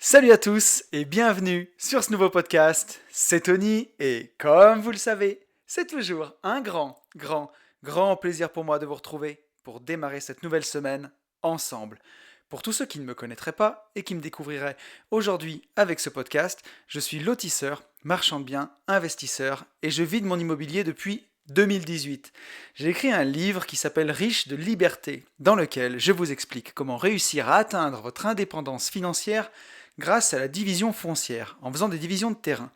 Salut à tous et bienvenue sur ce nouveau podcast. C'est Tony et comme vous le savez, c'est toujours un grand plaisir pour moi de vous retrouver pour démarrer cette nouvelle semaine ensemble. Pour tous ceux qui ne me connaîtraient pas et qui me découvriraient aujourd'hui avec ce podcast, je suis lotisseur, marchand de biens, investisseur et je vis de mon immobilier depuis 2018. J'ai écrit un livre qui s'appelle Riche de liberté, dans lequel je vous explique comment réussir à atteindre votre indépendance financière grâce à la division foncière, en faisant des divisions de terrain.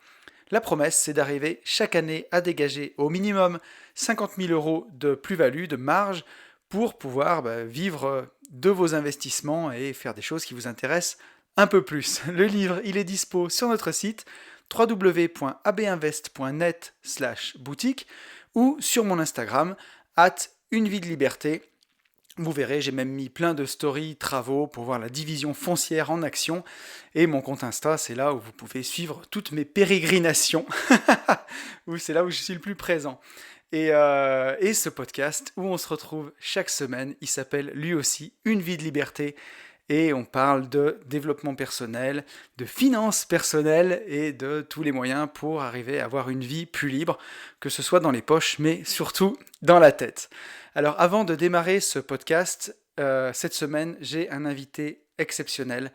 La promesse, c'est d'arriver chaque année à dégager au minimum 50 000 euros de plus-value, de marge, pour pouvoir vivre de vos investissements et faire des choses qui vous intéressent un peu plus. Le livre, il est dispo sur notre site www.abinvest.net/boutique ou sur mon Instagram, @une vie de liberté. Vous verrez, j'ai même mis plein de stories, travaux pour voir la division foncière en action. Et mon compte Insta, c'est là où vous pouvez suivre toutes mes pérégrinations. C'est là où je suis le plus présent. Et ce podcast où on se retrouve chaque semaine, il s'appelle lui aussi Une vie de liberté. Et on parle de développement personnel, de finances personnelles et de tous les moyens pour arriver à avoir une vie plus libre, que ce soit dans les poches, mais surtout dans la tête. Alors avant de démarrer ce podcast, cette semaine, j'ai un invité exceptionnel,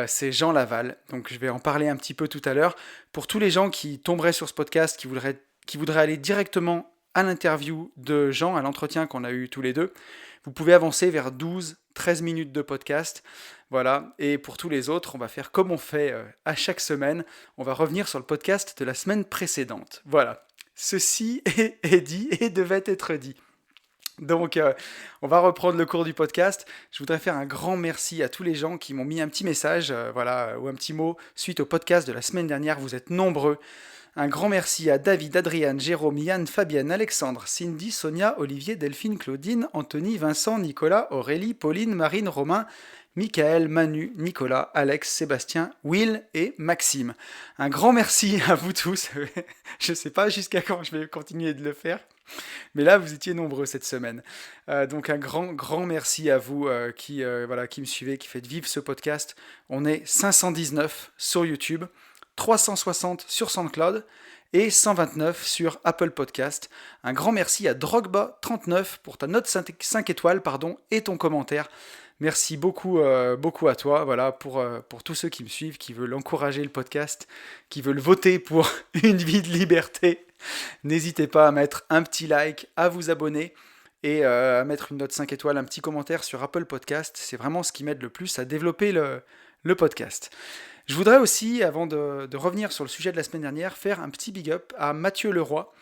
c'est Jean Laval. Donc je vais en parler un petit peu tout à l'heure. Pour tous les gens qui tomberaient sur ce podcast, qui voudraient aller directement à l'interview de Jean, à l'entretien qu'on a eu tous les deux, vous pouvez avancer vers 12-13 minutes de podcast. Voilà. Et pour tous les autres, on va faire comme on fait à chaque semaine. On va revenir sur le podcast de la semaine précédente. Voilà. Ceci est dit et devait être dit. Donc, on va reprendre le cours du podcast. Je voudrais faire un grand merci à tous les gens qui m'ont mis un petit message, ou un petit mot suite au podcast de la semaine dernière. Vous êtes nombreux. Un grand merci à David, Adriane, Jérôme, Yann, Fabienne, Alexandre, Cindy, Sonia, Olivier, Delphine, Claudine, Anthony, Vincent, Nicolas, Aurélie, Pauline, Marine, Romain, Michael, Manu, Nicolas, Alex, Sébastien, Will et Maxime. Un grand merci à vous tous. Je ne sais pas jusqu'à quand je vais continuer de le faire. Mais là, vous étiez nombreux cette semaine. Donc un grand merci à vous qui me suivez, qui faites vivre ce podcast. On est 519 sur YouTube, 360 sur SoundCloud et 129 sur Apple Podcast. Un grand merci à Drogba39 pour ta note 5 étoiles et ton commentaire. Merci beaucoup à toi, voilà, pour tous ceux qui me suivent, qui veulent encourager le podcast, qui veulent voter pour une vie de liberté. N'hésitez pas à mettre un petit like, à vous abonner et à mettre une note 5 étoiles, un petit commentaire sur Apple Podcast. C'est vraiment ce qui m'aide le plus à développer le podcast. Je voudrais aussi, avant de revenir sur le sujet de la semaine dernière, faire un petit big up à Mathieu Leroy.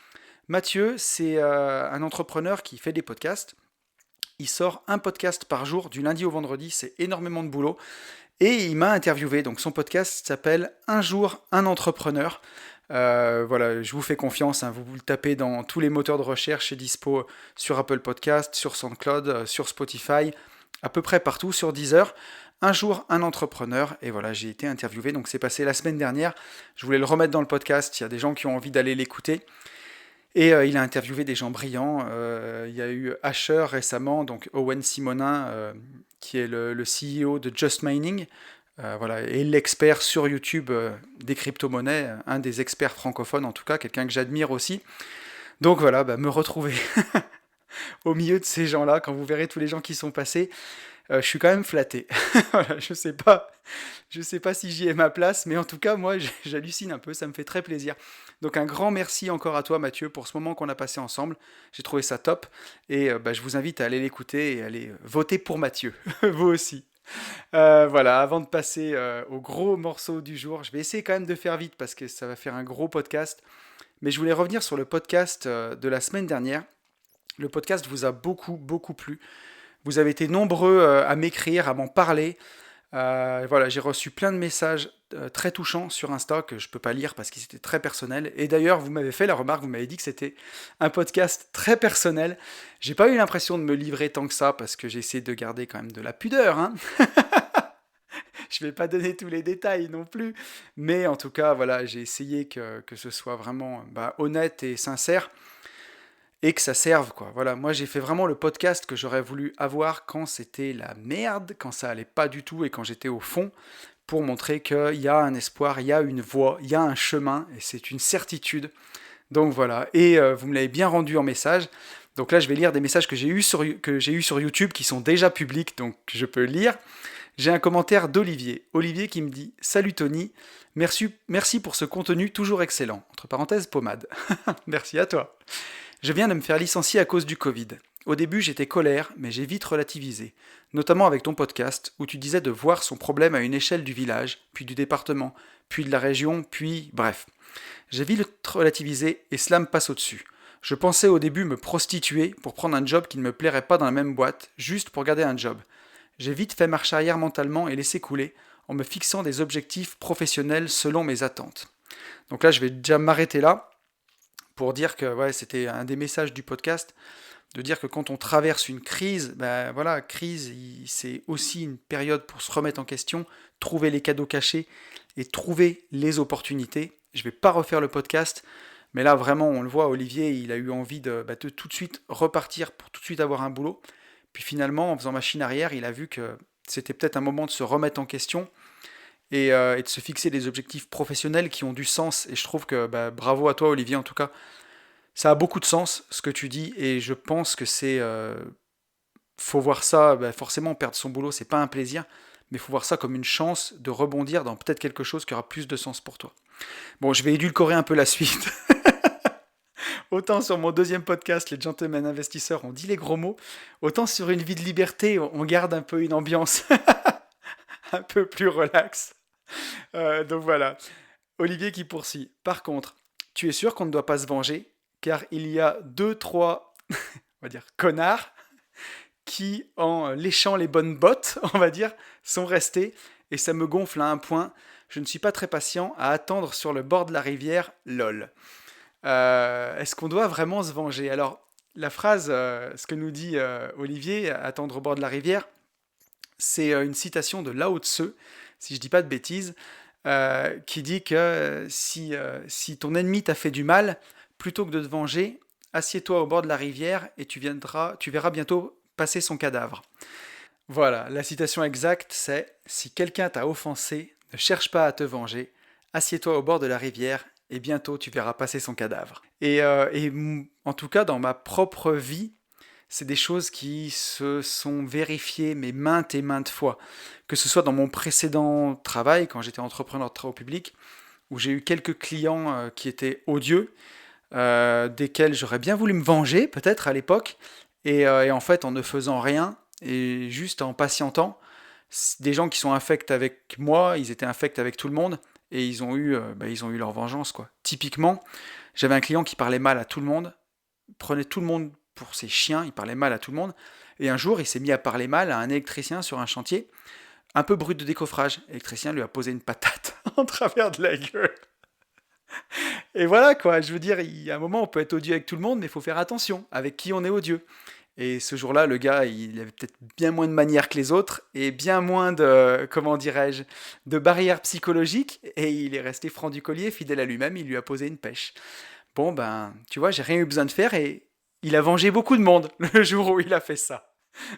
Mathieu, c'est un entrepreneur qui fait des podcasts. Il sort un podcast par jour, du lundi au vendredi, c'est énormément de boulot. Et il m'a interviewé, donc son podcast s'appelle Un jour, un entrepreneur. Voilà, je vous fais confiance, hein, vous le tapez dans tous les moteurs de recherche, c'est dispo sur Apple Podcast, sur SoundCloud, sur Spotify, à peu près partout, sur Deezer. Un jour, un entrepreneur, et voilà, j'ai été interviewé, donc c'est passé la semaine dernière. Je voulais le remettre dans le podcast, il y a des gens qui ont envie d'aller l'écouter. Et il a interviewé des gens brillants. Il y a eu Asher récemment, donc Owen Simonin, qui est le CEO de Just Mining, voilà, et l'expert sur YouTube des crypto-monnaies, un des experts francophones en tout cas, quelqu'un que j'admire aussi. Donc voilà, me retrouver au milieu de ces gens-là, quand vous verrez tous les gens qui sont passés, je suis quand même flatté. Voilà, je sais pas si j'y ai ma place, mais en tout cas, moi, j'hallucine un peu, ça me fait très plaisir. Donc un grand merci encore à toi, Mathieu, pour ce moment qu'on a passé ensemble. J'ai trouvé ça top, et je vous invite à aller l'écouter et à aller voter pour Mathieu, vous aussi. Voilà, avant de passer au gros morceau du jour, je vais essayer quand même de faire vite parce que ça va faire un gros podcast. Mais je voulais revenir sur le podcast de la semaine dernière. Le podcast vous a beaucoup plu. Vous avez été nombreux à m'écrire, à m'en parler. Voilà, j'ai reçu plein de messages très touchants sur Insta que je peux pas lire parce qu'ils étaient très personnels. Et d'ailleurs, vous m'avez fait la remarque, vous m'avez dit que c'était un podcast très personnel. J'ai pas eu l'impression de me livrer tant que ça parce que j'ai essayé de garder quand même de la pudeur, hein. Je vais pas donner tous les détails non plus, mais en tout cas, voilà, j'ai essayé que ce soit vraiment honnête et sincère et que ça serve, quoi. Voilà, moi j'ai fait vraiment le podcast que j'aurais voulu avoir quand c'était la merde, quand ça allait pas du tout et quand j'étais au fond, pour montrer qu'il y a un espoir, il y a une voie, il y a un chemin, et c'est une certitude. Donc voilà, et vous me l'avez bien rendu en message. Donc là, je vais lire des messages que j'ai eu sur YouTube qui sont déjà publics, donc je peux lire. J'ai un commentaire d'Olivier. Olivier qui me dit « Salut Tony, merci pour ce contenu toujours excellent. » Entre parenthèses, pommade. Merci à toi. Je viens de me faire licencier à cause du Covid. Au début, j'étais colère, mais j'ai vite relativisé. Notamment avec ton podcast, où tu disais de voir son problème à une échelle du village, puis du département, puis de la région, puis... bref. J'ai vite relativisé et cela me passe au-dessus. Je pensais au début me prostituer pour prendre un job qui ne me plairait pas dans la même boîte, juste pour garder un job. J'ai vite fait marche arrière mentalement et laissé couler, en me fixant des objectifs professionnels selon mes attentes. Donc là, je vais déjà m'arrêter là, pour dire que c'était un des messages du podcast, de dire que quand on traverse une crise, crise, c'est aussi une période pour se remettre en question, trouver les cadeaux cachés et trouver les opportunités. Je ne vais pas refaire le podcast, mais là vraiment on le voit, Olivier, il a eu envie de tout de suite repartir pour tout de suite avoir un boulot. Puis finalement, en faisant machine arrière, il a vu que c'était peut-être un moment de se remettre en question et de se fixer des objectifs professionnels qui ont du sens. Et je trouve que bravo à toi, Olivier, en tout cas. Ça a beaucoup de sens, ce que tu dis, et je pense que c'est... faut voir ça, forcément, perdre son boulot, c'est pas un plaisir, mais il faut voir ça comme une chance de rebondir dans peut-être quelque chose qui aura plus de sens pour toi. Bon, je vais édulcorer un peu la suite. Autant sur mon deuxième podcast, les Gentlemen Investisseurs, on dit les gros mots, autant sur Une vie de liberté, on garde un peu une ambiance un peu plus relax. Donc voilà. Olivier qui poursuit. Par contre, tu es sûr qu'on ne doit pas se venger, car il y a 2, 3, on va dire, connards, qui, en léchant les bonnes bottes, on va dire, sont restés, et ça me gonfle à un point. Je ne suis pas très patient à attendre sur le bord de la rivière, lol. Est-ce qu'on doit vraiment se venger? Alors, la phrase, ce que nous dit Olivier, attendre au bord de la rivière, c'est une citation de Lao Tse, si je dis pas de bêtises, qui dit que si ton ennemi t'a fait du mal, plutôt que de te venger, assieds-toi au bord de la rivière et tu verras bientôt passer son cadavre. Voilà, la citation exacte, c'est « Si quelqu'un t'a offensé, ne cherche pas à te venger, assieds-toi au bord de la rivière et bientôt tu verras passer son cadavre. » Et en tout cas, dans ma propre vie, c'est des choses qui se sont vérifiées, mais maintes et maintes fois. Que ce soit dans mon précédent travail, quand j'étais entrepreneur de travaux publics, où j'ai eu quelques clients qui étaient odieux, desquels j'aurais bien voulu me venger, peut-être à l'époque, et en fait, en ne faisant rien, et juste en patientant, des gens qui sont infects avec moi, ils étaient infects avec tout le monde, et ils ont eu leur vengeance, quoi. Typiquement, j'avais un client qui parlait mal à tout le monde, prenait tout le monde pour ses chiens, il parlait mal à tout le monde, et un jour, il s'est mis à parler mal à un électricien sur un chantier, un peu brut de décoffrage. L'électricien lui a posé une patate en travers de la gueule. Et voilà quoi, je veux dire, il y a un moment on peut être odieux avec tout le monde, mais il faut faire attention avec qui on est odieux. Et ce jour-là, le gars, il avait peut-être bien moins de manières que les autres et bien moins de, comment dirais-je, de barrières psychologiques. Et il est resté franc du collier, fidèle à lui-même, il lui a posé une pêche. Bon, tu vois, j'ai rien eu besoin de faire et il a vengé beaucoup de monde le jour où il a fait ça.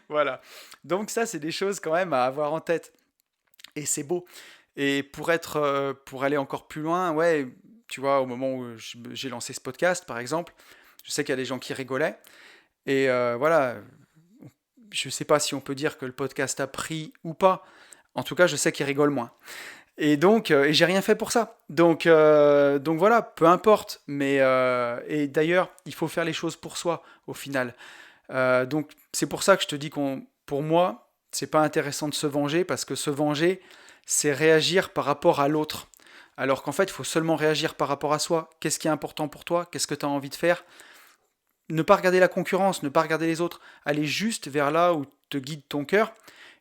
Voilà. Donc ça, c'est des choses quand même à avoir en tête. Et c'est beau. Et pour aller encore plus loin, ouais, tu vois, au moment où j'ai lancé ce podcast, par exemple, je sais qu'il y a des gens qui rigolaient. Et voilà, je ne sais pas si on peut dire que le podcast a pris ou pas. En tout cas, je sais qu'il rigole moins. Et donc, et j'ai rien fait pour ça. Donc voilà, peu importe. Mais et d'ailleurs, il faut faire les choses pour soi au final. Donc c'est pour ça que je te dis pour moi, c'est pas intéressant de se venger parce que se venger, c'est réagir par rapport à l'autre. Alors qu'en fait, il faut seulement réagir par rapport à soi. Qu'est-ce qui est important pour toi? Qu'est-ce que tu as envie de faire? Ne pas regarder la concurrence, ne pas regarder les autres. Aller juste vers là où te guide ton cœur.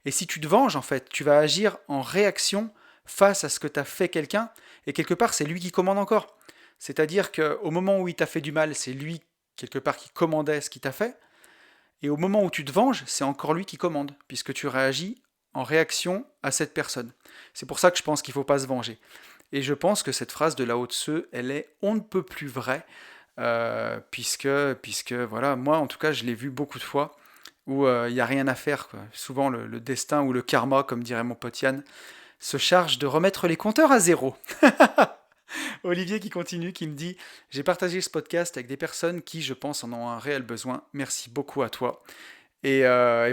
Et si tu te venges, en fait, tu vas agir en réaction face à ce que t'a fait quelqu'un. Et quelque part, c'est lui qui commande encore. C'est-à-dire qu'au moment où il t'a fait du mal, c'est lui, quelque part, qui commandait ce qu'il t'a fait. Et au moment où tu te venges, c'est encore lui qui commande, puisque tu réagis en réaction à cette personne. C'est pour ça que je pense qu'il ne faut pas se venger. Et je pense que cette phrase de Lao Tse, elle est on ne peut plus vraie, puisque voilà, moi en tout cas je l'ai vu beaucoup de fois, où il n'y a rien à faire, quoi. Souvent le destin ou le karma, comme dirait mon pote Yann, se charge de remettre les compteurs à zéro. Olivier qui continue, qui me dit: j'ai partagé ce podcast avec des personnes qui, je pense, en ont un réel besoin. Merci beaucoup à toi. Et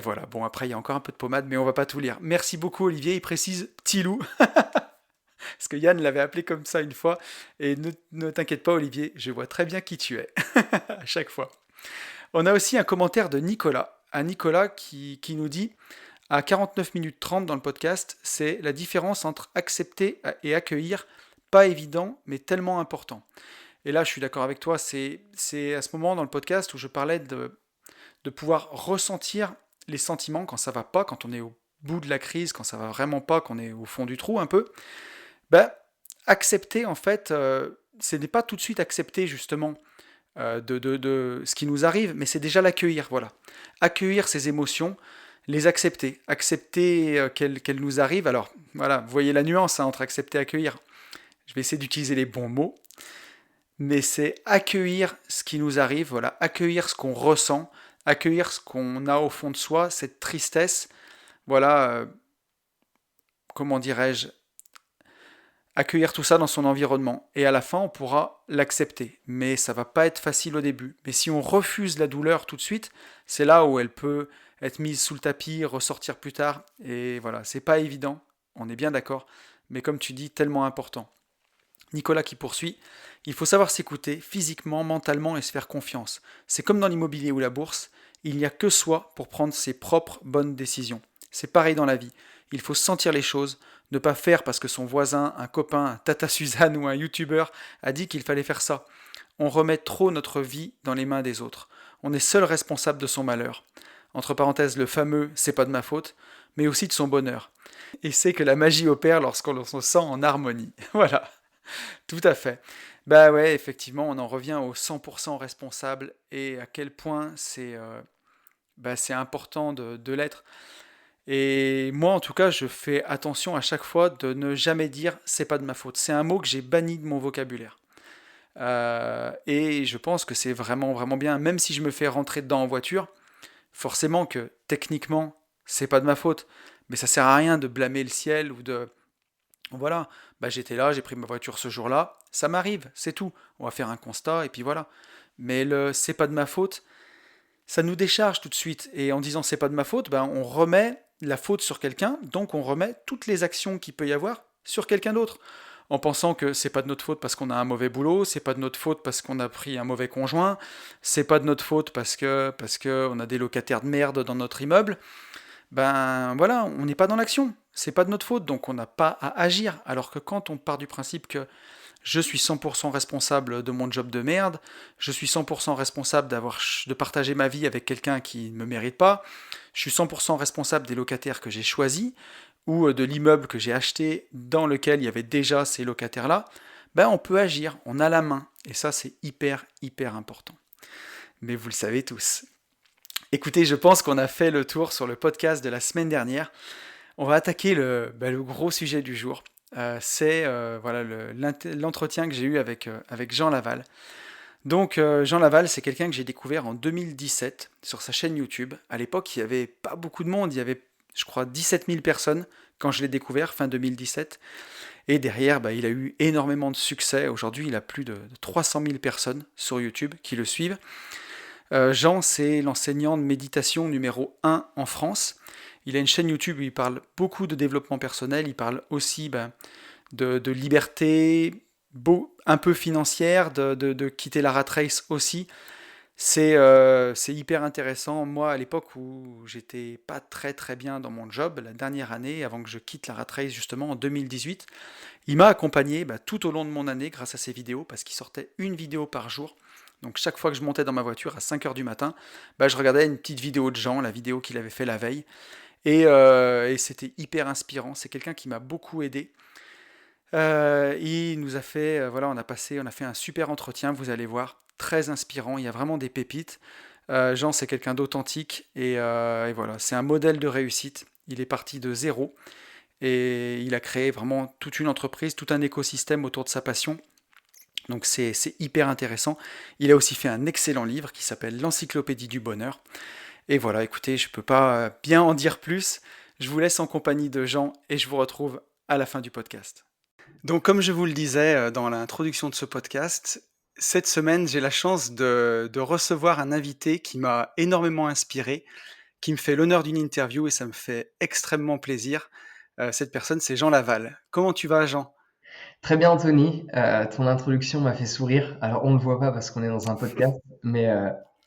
voilà, bon, après, il y a encore un peu de pommade, mais on va pas tout lire. Merci beaucoup, Olivier. Il précise petit loup, parce que Yann l'avait appelé comme ça une fois. Et ne t'inquiète pas, Olivier, je vois très bien qui tu es, à chaque fois. On a aussi un commentaire de Nicolas. Un Nicolas qui nous dit: à 49 minutes 30 dans le podcast, c'est la différence entre accepter et accueillir, pas évident, mais tellement important. Et là, je suis d'accord avec toi, c'est à ce moment dans le podcast où je parlais de pouvoir ressentir les sentiments quand ça va pas, quand on est au bout de la crise, quand ça va vraiment pas, qu'on est au fond du trou un peu. Ben, accepter, en fait, ce n'est pas tout de suite accepter justement de ce qui nous arrive, mais c'est déjà l'accueillir, voilà. Accueillir ces émotions, les accepter. Accepter qu'elles nous arrivent. Alors, voilà, vous voyez la nuance entre accepter et accueillir. Je vais essayer d'utiliser les bons mots, mais c'est accueillir ce qui nous arrive, voilà, accueillir ce qu'on ressent, accueillir ce qu'on a au fond de soi, cette tristesse, voilà, comment dirais-je, accueillir tout ça dans son environnement. Et à la fin, on pourra l'accepter. Mais ça va pas être facile au début. Mais si on refuse la douleur tout de suite, c'est là où elle peut être mise sous le tapis, ressortir plus tard. Et voilà, c'est pas évident, on est bien d'accord. Mais comme tu dis, tellement important. Nicolas qui poursuit: il faut savoir s'écouter physiquement, mentalement et se faire confiance. C'est comme dans l'immobilier ou la bourse, il n'y a que soi pour prendre ses propres bonnes décisions. C'est pareil dans la vie. Il faut sentir les choses, ne pas faire parce que son voisin, un copain, un Tata Suzanne ou un youtubeur a dit qu'il fallait faire ça. On remet trop notre vie dans les mains des autres. On est seul responsable de son malheur. Entre parenthèses, le fameux c'est pas de ma faute, mais aussi de son bonheur. Et c'est que la magie opère lorsqu'on se sent en harmonie. Voilà, tout à fait. Bah ouais, effectivement, on en revient au 100% responsable et à quel point c'est important de l'être. Et moi, en tout cas, je fais attention à chaque fois de ne jamais dire c'est pas de ma faute. C'est un mot que j'ai banni de mon vocabulaire. Et je pense que c'est vraiment, vraiment bien. Même si je me fais rentrer dedans en voiture, forcément que techniquement, c'est pas de ma faute. Mais ça sert à rien de blâmer le ciel ou de. Voilà, bah j'étais là, j'ai pris ma voiture ce jour-là, ça m'arrive, c'est tout. On va faire un constat et puis voilà. Mais le c'est pas de ma faute, ça nous décharge tout de suite. Et en disant c'est pas de ma faute, ben on remet la faute sur quelqu'un, donc on remet toutes les actions qu'il peut y avoir sur quelqu'un d'autre. En pensant que c'est pas de notre faute parce qu'on a un mauvais boulot, c'est pas de notre faute parce qu'on a pris un mauvais conjoint, c'est pas de notre faute parce que on a des locataires de merde dans notre immeuble. Ben voilà, on n'est pas dans l'action. C'est pas de notre faute, donc on n'a pas à agir. Alors que quand on part du principe que je suis 100% responsable de mon job de merde, je suis 100% responsable de partager ma vie avec quelqu'un qui ne me mérite pas, je suis 100% responsable des locataires que j'ai choisis, ou de l'immeuble que j'ai acheté dans lequel il y avait déjà ces locataires-là, ben on peut agir, on a la main. Et ça, c'est hyper, hyper important. Mais vous le savez tous. Écoutez, je pense qu'on a fait le tour sur le podcast de la semaine dernière. On va attaquer le gros sujet du jour. C'est voilà, l'entretien que j'ai eu avec Jean Laval. Donc Jean Laval, c'est quelqu'un que j'ai découvert en 2017 sur sa chaîne YouTube. À l'époque, il n'y avait pas beaucoup de monde, il y avait, je crois, 17 000 personnes quand je l'ai découvert, fin 2017. Et derrière, il a eu énormément de succès. Aujourd'hui, il a plus de 300 000 personnes sur YouTube qui le suivent. Jean, c'est l'enseignant de méditation numéro 1 en France. Il a une chaîne YouTube où il parle beaucoup de développement personnel, il parle aussi de liberté, un peu financière, de quitter la rat race aussi. C'est hyper intéressant. Moi, à l'époque où j'étais pas très très bien dans mon job, la dernière année, avant que je quitte la rat race justement en 2018, il m'a accompagné tout au long de mon année grâce à ses vidéos, parce qu'il sortait une vidéo par jour. Donc chaque fois que je montais dans ma voiture à 5h du matin, je regardais une petite vidéo de Jean, la vidéo qu'il avait fait la veille. Et c'était hyper inspirant. C'est quelqu'un qui m'a beaucoup aidé. Il nous a fait, voilà, on a fait un super entretien, vous allez voir, très inspirant. Il y a vraiment des pépites. Jean, c'est quelqu'un d'authentique et voilà, c'est un modèle de réussite. Il est parti de zéro et il a créé vraiment toute une entreprise, tout un écosystème autour de sa passion. Donc c'est hyper intéressant. Il a aussi fait un excellent livre qui s'appelle L'Encyclopédie du Bonheur. Et voilà, écoutez, je ne peux pas bien en dire plus. Je vous laisse en compagnie de Jean et je vous retrouve à la fin du podcast. Donc, comme je vous le disais dans l'introduction de ce podcast, cette semaine, j'ai la chance de recevoir un invité qui m'a énormément inspiré, qui me fait l'honneur d'une interview et ça me fait extrêmement plaisir. Cette personne, c'est Jean Laval. Comment tu vas, Jean? Très bien, Anthony. Ton introduction m'a fait sourire. Alors, on ne le voit pas parce qu'on est dans un podcast, mais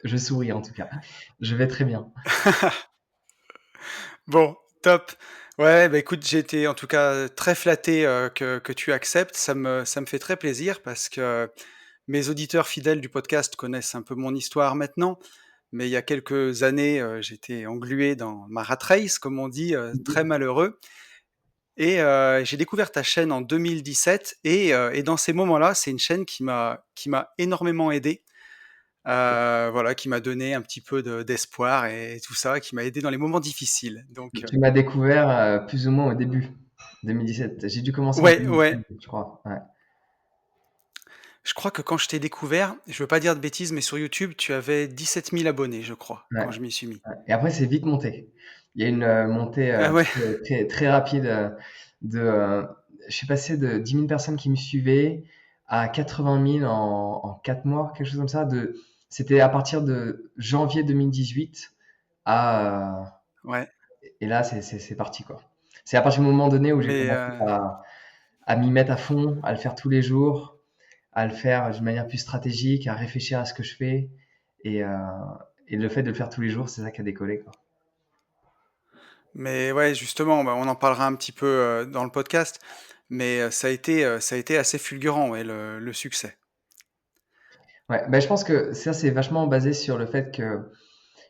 je souris en tout cas. Je vais très bien. Bon, top. Ouais, bah écoute, j'ai été en tout cas très flatté que tu acceptes. Ça me fait très plaisir parce que mes auditeurs fidèles du podcast connaissent un peu mon histoire maintenant. Mais il y a quelques années, j'étais englué dans ma rat race, comme on dit, très Mhm. malheureux. Et j'ai découvert ta chaîne en 2017 et dans ces moments-là, c'est une chaîne qui m'a énormément aidé, voilà, qui m'a donné un petit peu d'espoir et tout ça, qui m'a aidé dans les moments difficiles. Donc Tu m'as découvert plus ou moins au début, 2017. J'ai dû commencer en ouais, ouais, 2016, je crois. Ouais. je crois que quand je t'ai découvert, je veux pas dire de bêtises, mais sur YouTube, tu avais 17 000 abonnés, je crois, Ouais, quand je m'y suis mis. ouais. Et après, c'est vite monté. Il y a une montée Ah ouais, très rapide de. Je suis passé de 10 000 personnes qui me suivaient à 80 000 en 4 mois, quelque chose comme ça. C'était à partir de janvier 2018 à. ouais. Et là, c'est parti, quoi. C'est à partir du moment donné où j'ai Mais commencé à m'y mettre à fond, à le faire tous les jours, à le faire d'une manière plus stratégique, à réfléchir à ce que je fais. Et, euh, et le fait de le faire tous les jours, c'est ça qui a décollé, quoi. Mais ouais, justement, bah, on en parlera un petit peu dans le podcast, mais ça a été assez fulgurant, ouais, le succès. Ouais, bah, je pense que ça, c'est vachement basé sur le fait que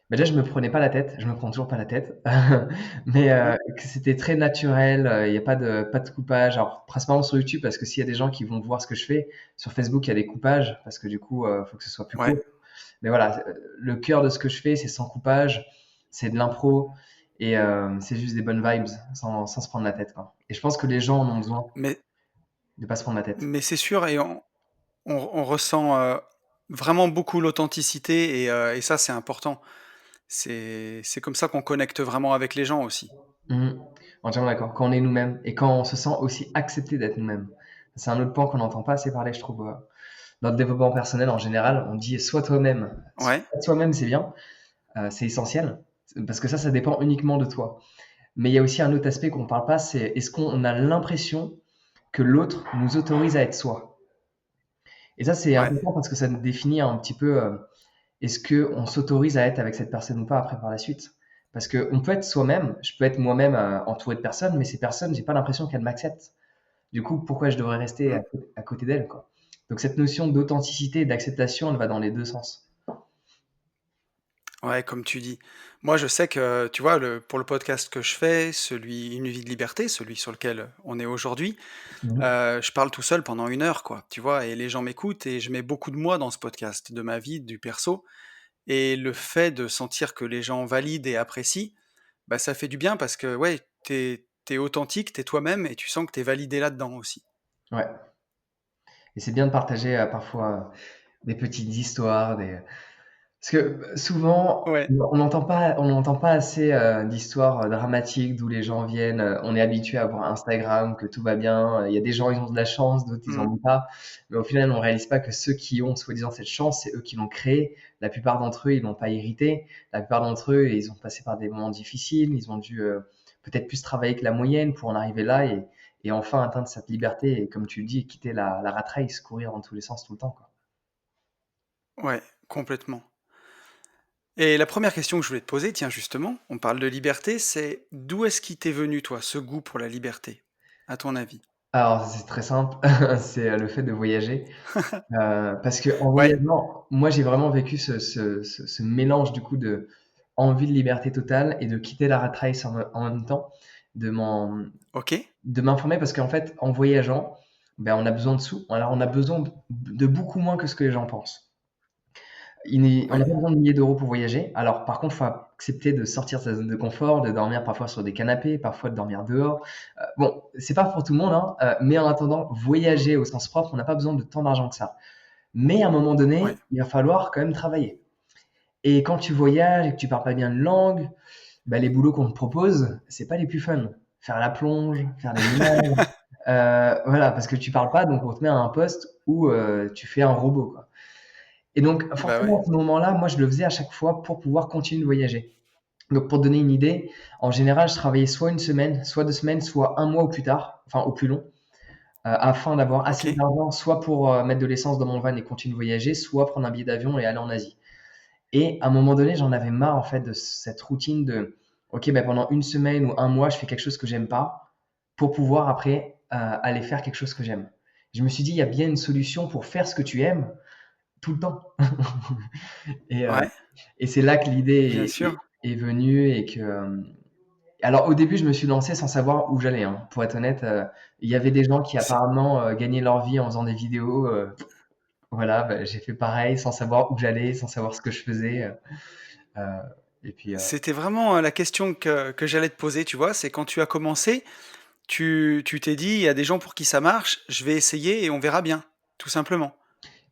bah, déjà, je me prenais pas la tête, je me prends toujours pas la tête, mais Mm. que c'était très naturel, il y a pas de coupage. Alors, principalement sur YouTube, parce que s'il y a des gens qui vont voir ce que je fais, sur Facebook, il y a des coupages, parce que du coup, faut que ce soit plus Ouais. court. Mais voilà, le cœur de ce que je fais, c'est sans coupage, c'est de l'impro, et c'est juste des bonnes vibes, sans se prendre la tête, quoi. Et je pense que les gens en ont besoin Mais, de pas se prendre la tête. mais c'est sûr, et on ressent vraiment beaucoup l'authenticité, et ça, c'est important. C'est comme ça qu'on connecte vraiment avec les gens aussi. Mhm. Entièrement d'accord. Quand on est nous-mêmes et quand on se sent aussi accepté d'être nous-mêmes. C'est un autre point qu'on n'entend pas assez parler, je trouve. Dans le développement personnel en général, on dit sois toi-même. Ouais, Être soi-même, c'est bien, c'est essentiel, parce que ça dépend uniquement de toi. Mais il y a aussi un autre aspect qu'on ne parle pas, c'est est-ce qu'on a l'impression que l'autre nous autorise à être soi. Et ça, c'est ouais. important parce que ça nous définit un petit peu est-ce qu'on s'autorise à être avec cette personne ou pas après par la suite. Parce qu'on peut être soi-même, je peux être moi-même entouré de personnes, mais ces personnes, j'ai pas l'impression qu'elles m'acceptent. Du coup, pourquoi je devrais rester Mm. à côté d'elles, quoi. Donc cette notion d'authenticité et d'acceptation, elle va dans les deux sens. Ouais, comme tu dis. Moi, je sais que, tu vois, pour le podcast que je fais, celui Une vie de liberté, celui sur lequel on est aujourd'hui, Mhm. je parle tout seul pendant 1 heure, quoi, tu vois, et les gens m'écoutent et je mets beaucoup de moi dans ce podcast, de ma vie, du perso. Et le fait de sentir que les gens valident et apprécient, bah, ça fait du bien parce que, ouais, t'es authentique, t'es toi-même et tu sens que t'es validé là-dedans aussi. Ouais. Et c'est bien de partager parfois des petites histoires, parce que souvent, Ouais. on n'entend pas assez d'histoires dramatiques d'où les gens viennent. On est habitué à voir Instagram, que tout va bien. Il y a des gens, ils ont de la chance, d'autres, ils en Mm. ont pas. Mais au final, on réalise pas que ceux qui ont soi-disant cette chance, c'est eux qui l'ont créée. La plupart d'entre eux, ils l'ont pas hérité. La plupart d'entre eux, ils ont passé par des moments difficiles. Ils ont dû peut-être plus travailler que la moyenne pour en arriver là et enfin atteindre cette liberté. Et comme tu le dis, quitter la rat race, courir dans tous les sens tout le temps, quoi. Ouais, complètement. Et la première question que je voulais te poser, tiens justement, on parle de liberté, c'est d'où est-ce qui t'est venu, toi, ce goût pour la liberté, à ton avis? Alors, c'est très simple, c'est le fait de voyager. Parce que en Ouais, voyageant, moi j'ai vraiment vécu ce mélange du coup de envie de liberté totale et de quitter la rat race en même temps, de m'en ok, de m'informer parce qu'en fait, en voyageant, ben, on a besoin de sous. Alors on a besoin de beaucoup moins que ce que les gens pensent. On ouais, n'a pas besoin de milliers d'euros pour voyager. Alors par contre, il faut accepter de sortir de sa zone de confort, de dormir parfois sur des canapés, parfois de dormir dehors. Bon, c'est pas pour tout le monde, hein, mais en attendant, voyager au sens propre, on n'a pas besoin de tant d'argent que ça. Mais à un moment ouais, donné, il va falloir quand même travailler. Et quand tu voyages et que tu parles pas bien de langue, bah, les boulots qu'on te propose, c'est pas les plus fun. faire la plonge, faire des ménages. Voilà, parce que tu parles pas, donc on te met à un poste où tu fais un robot, quoi. Et donc, Bah ouais. forcément, à ce moment-là, moi, je le faisais à chaque fois pour pouvoir continuer de voyager. Donc, pour te donner une idée, en général, je travaillais soit une semaine, soit 2 semaines, soit un mois au plus tard, enfin au plus long, afin d'avoir Ok. assez d'argent, soit pour mettre de l'essence dans mon van et continuer de voyager, soit prendre un billet d'avion et aller en Asie. Et à un moment donné, j'en avais marre en fait de cette routine de, ok, ben pendant une semaine ou un mois, je fais quelque chose que j'aime pas pour pouvoir après aller faire quelque chose que j'aime. Je me suis dit, il y a bien une solution pour faire ce que tu aimes tout le temps. Et, Ouais, et c'est là que bien l'idée sûr. est venue et que. Alors au début, je me suis lancé sans savoir où j'allais, hein. Pour être honnête, il y avait des gens qui C'est- apparemment gagnaient leur vie en faisant des vidéos. Voilà, bah, j'ai fait pareil sans savoir où j'allais, sans savoir ce que je faisais. Euh, et puis, C'était vraiment la question que j'allais te poser, tu vois, c'est quand tu as commencé, tu t'es dit, il y a des gens pour qui ça marche, je vais essayer et on verra bien, tout simplement.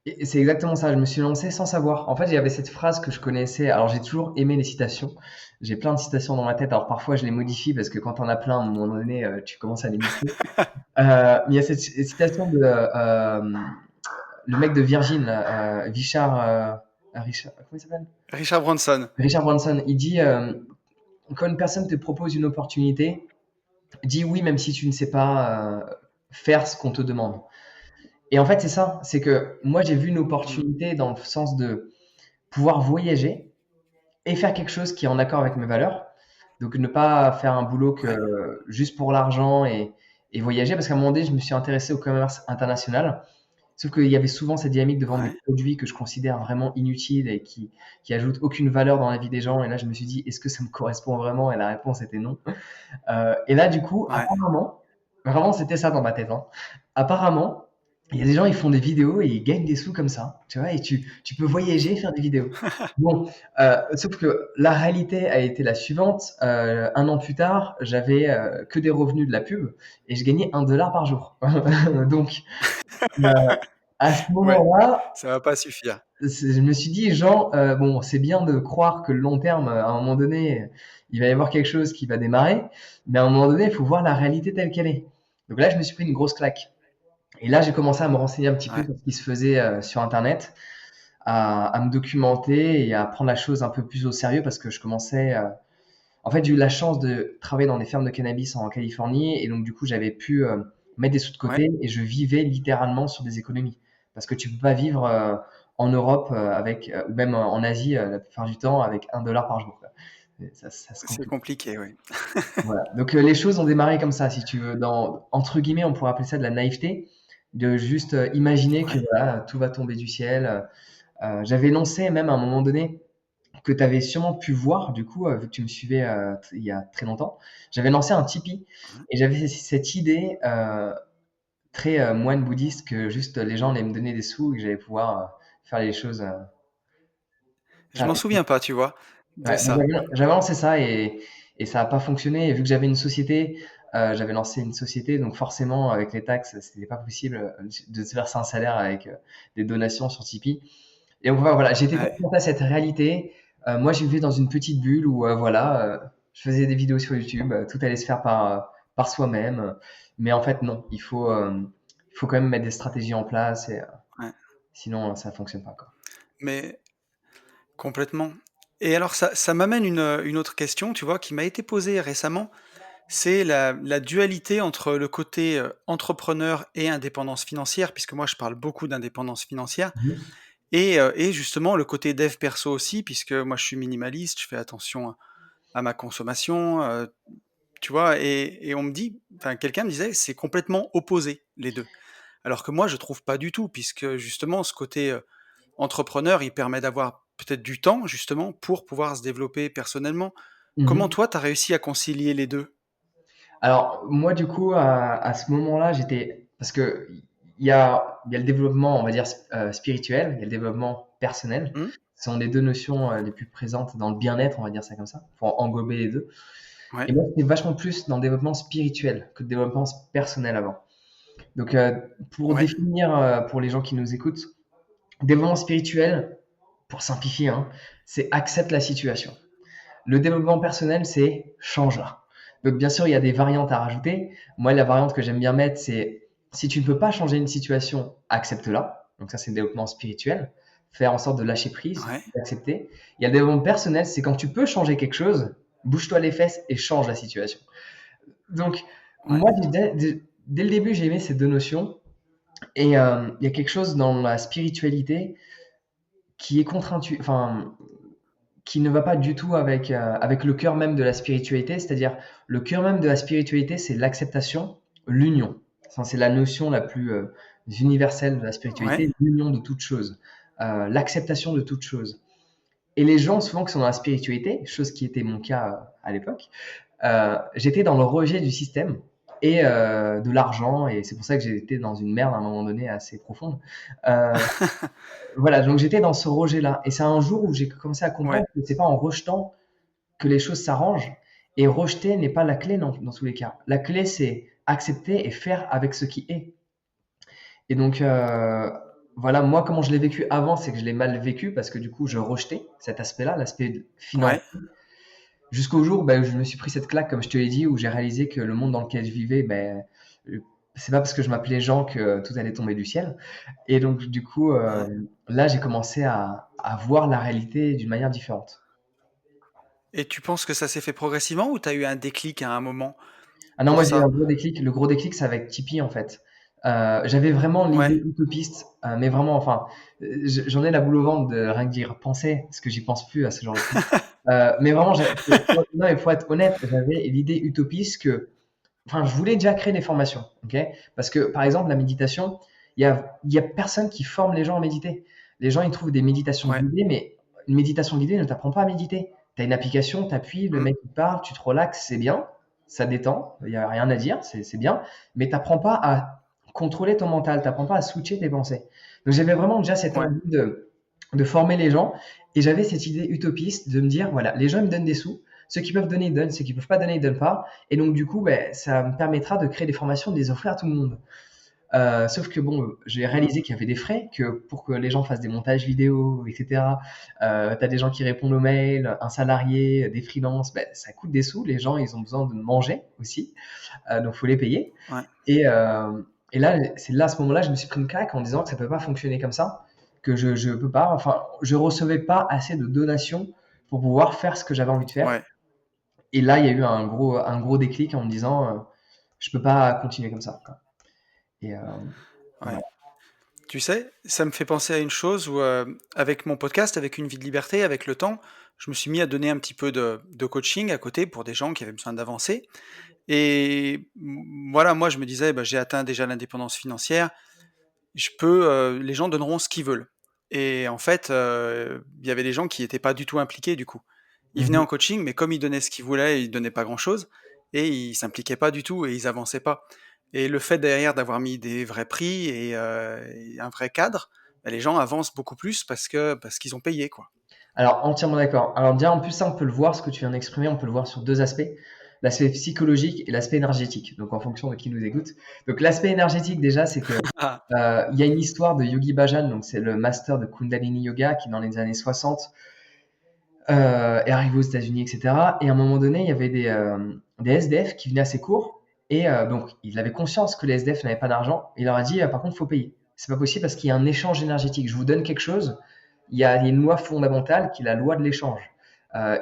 et c'est exactement ça, je me suis lancé sans savoir. En fait, il y avait cette phrase que je connaissais. Alors, j'ai toujours aimé les citations. J'ai plein de citations dans ma tête. Alors, parfois, je les modifie parce que quand t'en as plein, à un moment donné, tu commences à les mixer. Mais il y a cette citation de le mec de Virgin, là, Richard, comment il s'appelle? Richard Branson. Richard Branson. Il dit quand une personne te propose une opportunité, dis oui, même si tu ne sais pas faire ce qu'on te demande. Et en fait, c'est ça. C'est que moi, j'ai vu une Mm. opportunité dans le sens de pouvoir voyager et faire quelque chose qui est en accord avec mes valeurs. Donc, ne pas faire un boulot Ouais, que juste pour l'argent et voyager. Parce qu'à un moment donné, je me suis intéressé au commerce international. Sauf qu'il y avait souvent cette dynamique de vendre des ouais. produits que je considère vraiment inutiles et qui ajoutent aucune valeur dans la vie des gens. Et là, je me suis dit, est-ce que ça me correspond vraiment? Et la réponse était non. Et là, du coup, Ouais. apparemment, vraiment, c'était ça dans ma tête, hein. Apparemment, il y a des gens, ils font des vidéos et ils gagnent des sous comme ça, tu vois, et tu peux voyager et faire des vidéos. Bon, sauf que la réalité a été la suivante. Un an plus tard, j'avais que des revenus de la pub et je gagnais 1 dollar par jour. Donc, euh, à ce Ouais, moment-là, ça va pas suffire. je me suis dit, Jean, bon, c'est bien de croire que le long terme, à un moment donné, il va y avoir quelque chose qui va démarrer, mais à un moment donné, il faut voir la réalité telle qu'elle est. Donc là, je me suis pris une grosse claque. Et là, j'ai commencé à me renseigner un petit peu Ouais, sur ce qui se faisait sur Internet, à me documenter et à prendre la chose un peu plus au sérieux parce que je commençais. En fait, j'ai eu la chance de travailler dans des fermes de cannabis en Californie et donc du coup, j'avais pu mettre des sous de ouais. côté et je vivais littéralement sur des économies. Parce que tu peux pas vivre en Europe avec ou même en Asie la plupart du temps avec 1 dollar par jour, quoi. Et ça se C'est complique. compliqué, oui. Voilà. Donc les choses ont démarré comme ça, si tu veux, dans entre guillemets, on pourrait appeler ça de la naïveté, de juste imaginer que Ouais, voilà, tout va tomber du ciel. J'avais lancé même à un moment donné que tu avais sûrement pu voir, du coup, vu que tu me suivais il y a très longtemps, j'avais lancé un Tipeee ouais. et j'avais cette idée très moine bouddhiste que juste les gens allaient me donner des sous et que j'allais pouvoir faire les choses. Je m'en souviens pas, tu vois, de Ouais, mais ça. j'avais lancé ça et ça n'a pas fonctionné. Et vu que j'avais une société, j'avais lancé une société, donc forcément, avec les taxes, c'était pas possible de se verser un salaire avec des donations sur Tipeee. Et donc voilà, j'étais Ouais. confronté à cette réalité. Moi, je vivais dans une petite bulle où voilà, je faisais des vidéos sur YouTube, tout allait se faire par soi-même. Mais en fait, non, il faut quand même mettre des stratégies en place et Ouais. sinon, ça fonctionne pas, quoi. Mais complètement. Et alors ça m'amène une autre question, tu vois, qui m'a été posée récemment. C'est la dualité entre le côté entrepreneur et indépendance financière, puisque moi je parle beaucoup d'indépendance financière, Mhm. et justement le côté dev perso aussi, puisque moi je suis minimaliste, je fais attention à ma consommation, tu vois, et on me dit, enfin quelqu'un me disait, c'est complètement opposé les deux. Alors que moi je trouve pas du tout, puisque justement ce côté entrepreneur, il permet d'avoir peut-être du temps justement pour pouvoir se développer personnellement. Comment Mhm. toi tu as réussi à concilier les deux? Alors, moi, du coup, à ce moment-là, j'étais. Parce que il y a le développement, on va dire, spirituel, il y a le développement personnel. Hmm. Ce sont les deux notions les plus présentes dans le bien-être, on va dire ça comme ça, pour englober les deux. Ouais, Et moi, c'était vachement plus dans le développement spirituel que le développement personnel avant. Donc, pour ouais, définir, pour les gens qui nous écoutent, développement spirituel, pour simplifier, hein, c'est accepte la situation. Le développement personnel, c'est change-la. Donc, bien sûr, il y a des variantes à rajouter. Moi, la variante que j'aime bien mettre, c'est si tu ne peux pas changer une situation, accepte-la. Donc, ça, c'est le développement spirituel. Faire en sorte de lâcher prise, Ouais, d'accepter. Il y a le développement personnel, c'est quand tu peux changer quelque chose, bouge-toi les fesses et change la situation. Donc, ouais, moi, dès le début, j'ai aimé ces deux notions. Et il y a quelque chose dans la spiritualité qui est contre-intuitif, enfin, qui ne va pas du tout avec le cœur même de la spiritualité. C'est-à-dire, le cœur même de la spiritualité, c'est l'acceptation, l'union. Ça, c'est la notion la plus universelle de la ouais. spiritualité, l'union de toute chose, l'acceptation de toute chose. Et les gens, souvent, qui sont dans la spiritualité, chose qui était mon cas à l'époque, j'étais dans le rejet du système et de l'argent, et c'est pour ça que j'ai été dans une merde à un moment donné assez profonde. Euh, voilà, donc j'étais dans ce rejet-là. Et c'est un jour où j'ai commencé à Ouais, comprendre que c'est pas en rejetant que les choses s'arrangent. Et rejeter n'est pas la clé dans tous les cas. La clé, c'est accepter et faire avec ce qui est. Et donc, voilà, moi, comment je l'ai vécu avant, c'est que je l'ai mal vécu parce que du coup, je rejetais cet aspect-là, l'aspect financier. ouais. Jusqu'au jour où je me suis pris cette claque, comme je te l'ai dit, où j'ai réalisé que le monde dans lequel je vivais, c'est pas parce que je m'appelais Jean que tout allait tomber du ciel. Et donc, du coup, Ouais. là, j'ai commencé à voir la réalité d'une manière différente. Et tu penses que ça s'est fait progressivement ou t'as eu un déclic à un moment Ah non, pour moi, j'ai eu un ça? gros déclic. Le gros déclic, c'est avec Tipeee, en fait. J'avais vraiment Ouais. l'idée utopiste, mais vraiment, enfin, j'en ai la boule au ventre de rien que d'y repenser, parce que j'y pense plus à ce genre de truc. Mais vraiment, non, mais faut être honnête, j'avais l'idée utopiste que enfin, je voulais déjà créer des formations, ok? Parce que, par exemple, la méditation, il y a personne qui forme les gens à méditer. Les gens, ils trouvent des méditations Ouais. guidées, mais une méditation guidée ne t'apprend pas à méditer. Tu as une application, tu appuies, le Mm. mec il parle, tu te relaxes, c'est bien, ça détend, il n'y a rien à dire, c'est bien, mais tu n'apprends pas à contrôler ton mental, tu n'apprends pas à switcher tes pensées. Donc j'avais vraiment déjà cette Ouais. envie de former les gens, et j'avais cette idée utopiste de me dire, voilà, les gens ils me donnent des sous, ceux qui peuvent donner, ils donnent, ceux qui peuvent pas donner, ils donnent pas. Et donc, du coup, ben, ça me permettra de créer des formations, de les offrir à tout le monde. Sauf que bon, j'ai Mm. réalisé qu'il y avait des frais, que pour que les gens fassent des montages vidéo, etc., tu as des gens qui répondent aux mails, un salarié, des freelances, ben, ça coûte des sous. Les gens, ils ont besoin de manger aussi, donc il faut les payer. Ouais. Et, euh, et là, c'est là, à ce moment-là, je me suis pris une claque en disant que ça peut pas fonctionner comme ça, que je peux pas, enfin, je recevais pas assez de donations pour pouvoir faire ce que j'avais envie de faire. Ouais. Et là, il y a eu un gros déclic en me disant, je peux pas continuer comme ça, quoi. Et Ouais. voilà. Tu sais, ça me fait penser à une chose où, avec mon podcast, avec Une vie de liberté, avec le temps, je me suis mis à donner un petit peu de coaching à côté pour des gens qui avaient besoin d'avancer. Et voilà, moi, je me disais, bah, j'ai atteint déjà l'indépendance financière. Les gens donneront ce qu'ils veulent. Et en fait, il y avait des gens qui n'étaient pas du tout impliqués du coup. Ils venaient Mhm. en coaching, mais comme ils donnaient ce qu'ils voulaient, ils donnaient pas grand-chose, et ils s'impliquaient pas du tout, et ils avançaient pas. Et le fait derrière d'avoir mis des vrais prix et un vrai cadre, bah, les gens avancent beaucoup plus parce qu'ils ont payé, quoi. Alors, entièrement d'accord. Alors, déjà, en plus, ça, on peut le voir, ce que tu viens d'exprimer, on peut le voir sur deux aspects. L'aspect psychologique et l'aspect énergétique. Donc, en fonction de qui nous écoute. Donc, l'aspect énergétique, déjà, c'est que Ah, il y a une histoire de Yogi Bhajan, donc c'est le master de Kundalini Yoga qui, dans les années 60, est arrivé aux États-Unis, etc. Et à un moment donné, il y avait des SDF qui venaient à ses cours. Et donc, il avait conscience que les SDF n'avaient pas d'argent. Il leur a dit, par contre, il faut payer. C'est pas possible parce qu'il y a un échange énergétique. Je vous donne quelque chose. Il y a une loi fondamentale qui est la loi de l'échange.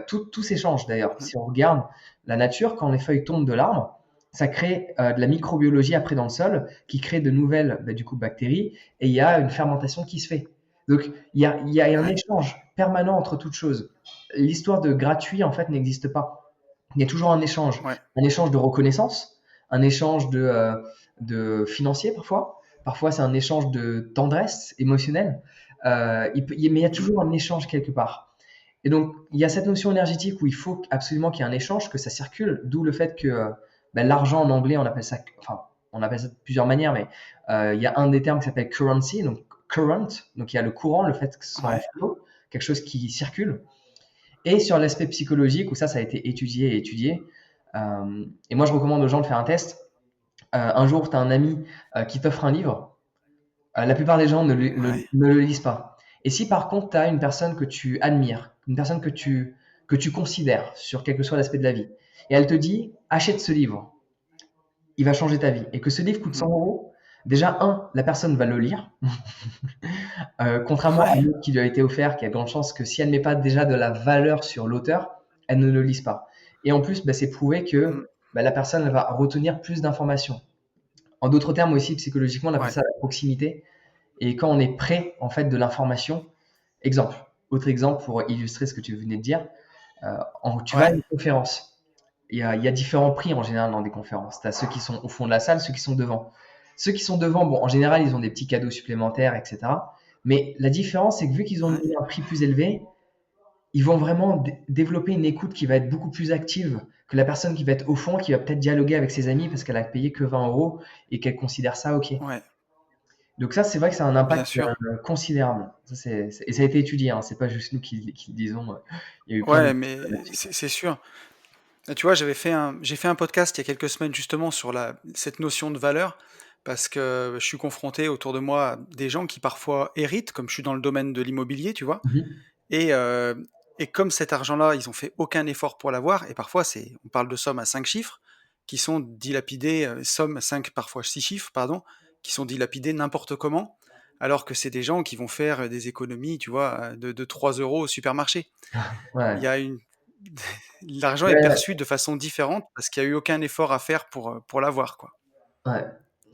Tout s'échange d'ailleurs. mhm, Si on regarde la nature, quand les feuilles tombent de l'arbre, ça crée de la microbiologie après dans le sol qui crée de nouvelles du coup, bactéries et il y a une fermentation qui se fait. Donc il y a un ouais, échange permanent entre toutes choses. L'histoire de gratuit en fait n'existe pas. Il y a toujours ouais, un échange de reconnaissance, un échange de financier parfois. Parfois c'est un échange de tendresse émotionnelle. Mais il y a mhm, toujours un échange quelque part. Et donc, il y a cette notion énergétique où il faut absolument qu'il y ait un échange, que ça circule, d'où le fait que l'argent en anglais, on appelle ça de plusieurs manières, mais il y a un des termes qui s'appelle currency, donc current, donc il y a le courant, le fait que ce soit en ouais, flot, quelque chose qui circule. Et sur l'aspect psychologique, où ça a été étudié et étudié. Et moi, je recommande aux gens de faire un test. Un jour, tu as un ami qui t'offre un livre, la plupart des gens ouais, ne le lisent pas. Et si par contre, tu as une personne que tu admires, une personne que tu considères sur quel que soit l'aspect de la vie, et elle te dit, achète ce livre, il va changer ta vie. Et que ce livre coûte 100 Mhm. euros, déjà, la personne va le lire, contrairement à Ouais. l'autre qui lui a été offert, qui a de grandes chances que si elle ne met pas déjà de la valeur sur l'auteur, elle ne le lise pas. Et en plus, c'est prouvé que Mhm. la personne elle va retenir plus d'informations. En d'autres termes aussi, psychologiquement, on appelle Ouais. ça la proximité. Et quand on est près, en fait, de l'information, autre exemple pour illustrer ce que tu venais de dire, tu vas à Ouais. une conférence. Il y a différents prix en général dans des conférences. Tu as ceux qui sont au fond de la salle, ceux qui sont devant. Ceux qui sont devant, bon, en général, ils ont des petits cadeaux supplémentaires, etc. Mais la différence, c'est que vu qu'ils ont Ouais. mis un prix plus élevé, ils vont vraiment développer une écoute qui va être beaucoup plus active que la personne qui va être au fond, qui va peut-être dialoguer avec ses amis parce qu'elle a payé que 20 euros et qu'elle considère ça OK. Ouais. Donc ça, c'est vrai que ça a un Bien impact sûr. considérable. Ça, et ça a été étudié, hein, c'est pas juste nous qui le disons. Il y a eu plein Ouais, d'études mais là-dessus. c'est sûr. Et tu vois, j'ai fait un podcast il y a quelques semaines justement sur cette notion de valeur, parce que je suis confronté autour de moi à des gens qui parfois héritent, comme je suis dans le domaine de l'immobilier, tu vois, Mhm. et, euh, et comme cet argent-là, ils ont fait aucun effort pour l'avoir, et parfois on parle de sommes à 5 chiffres, qui sont dilapidées, sommes à 5, parfois 6 chiffres, pardon, qui sont dilapidées n'importe comment, alors que c'est des gens qui vont faire des économies, tu vois, de 3 euros au supermarché. Ouais. Il y a une L'argent est Ouais, perçu de façon différente parce qu'il y a eu aucun effort à faire pour l'avoir, quoi. ouais.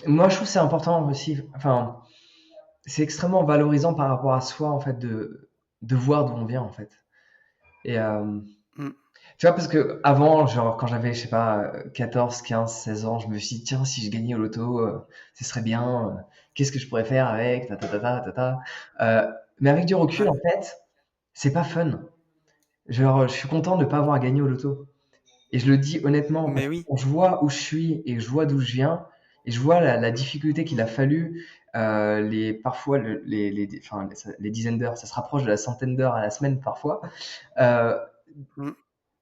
Moi, je trouve que c'est important aussi. Enfin, c'est extrêmement valorisant par rapport à soi, en fait, de voir d'où on vient, en fait. Et Mmh. tu vois, parce que avant, genre, quand j'avais, je sais pas, 14, 15, 16 ans, je me suis dit, tiens, si je gagnais au loto, ce serait bien. Qu'est-ce que je pourrais faire avec, ta, ta, ta, ta, ta, ta. Mais avec du recul, Ouais. en fait, c'est pas fun. Genre, je suis content de ne pas avoir gagné au loto. Et je le dis honnêtement, parce Mais que oui, quand je vois où je suis et je vois d'où je viens, et je vois la difficulté qu'il a fallu, parfois les dizaines d'heures, ça se rapproche de la centaine d'heures à la semaine parfois, euh, mmh,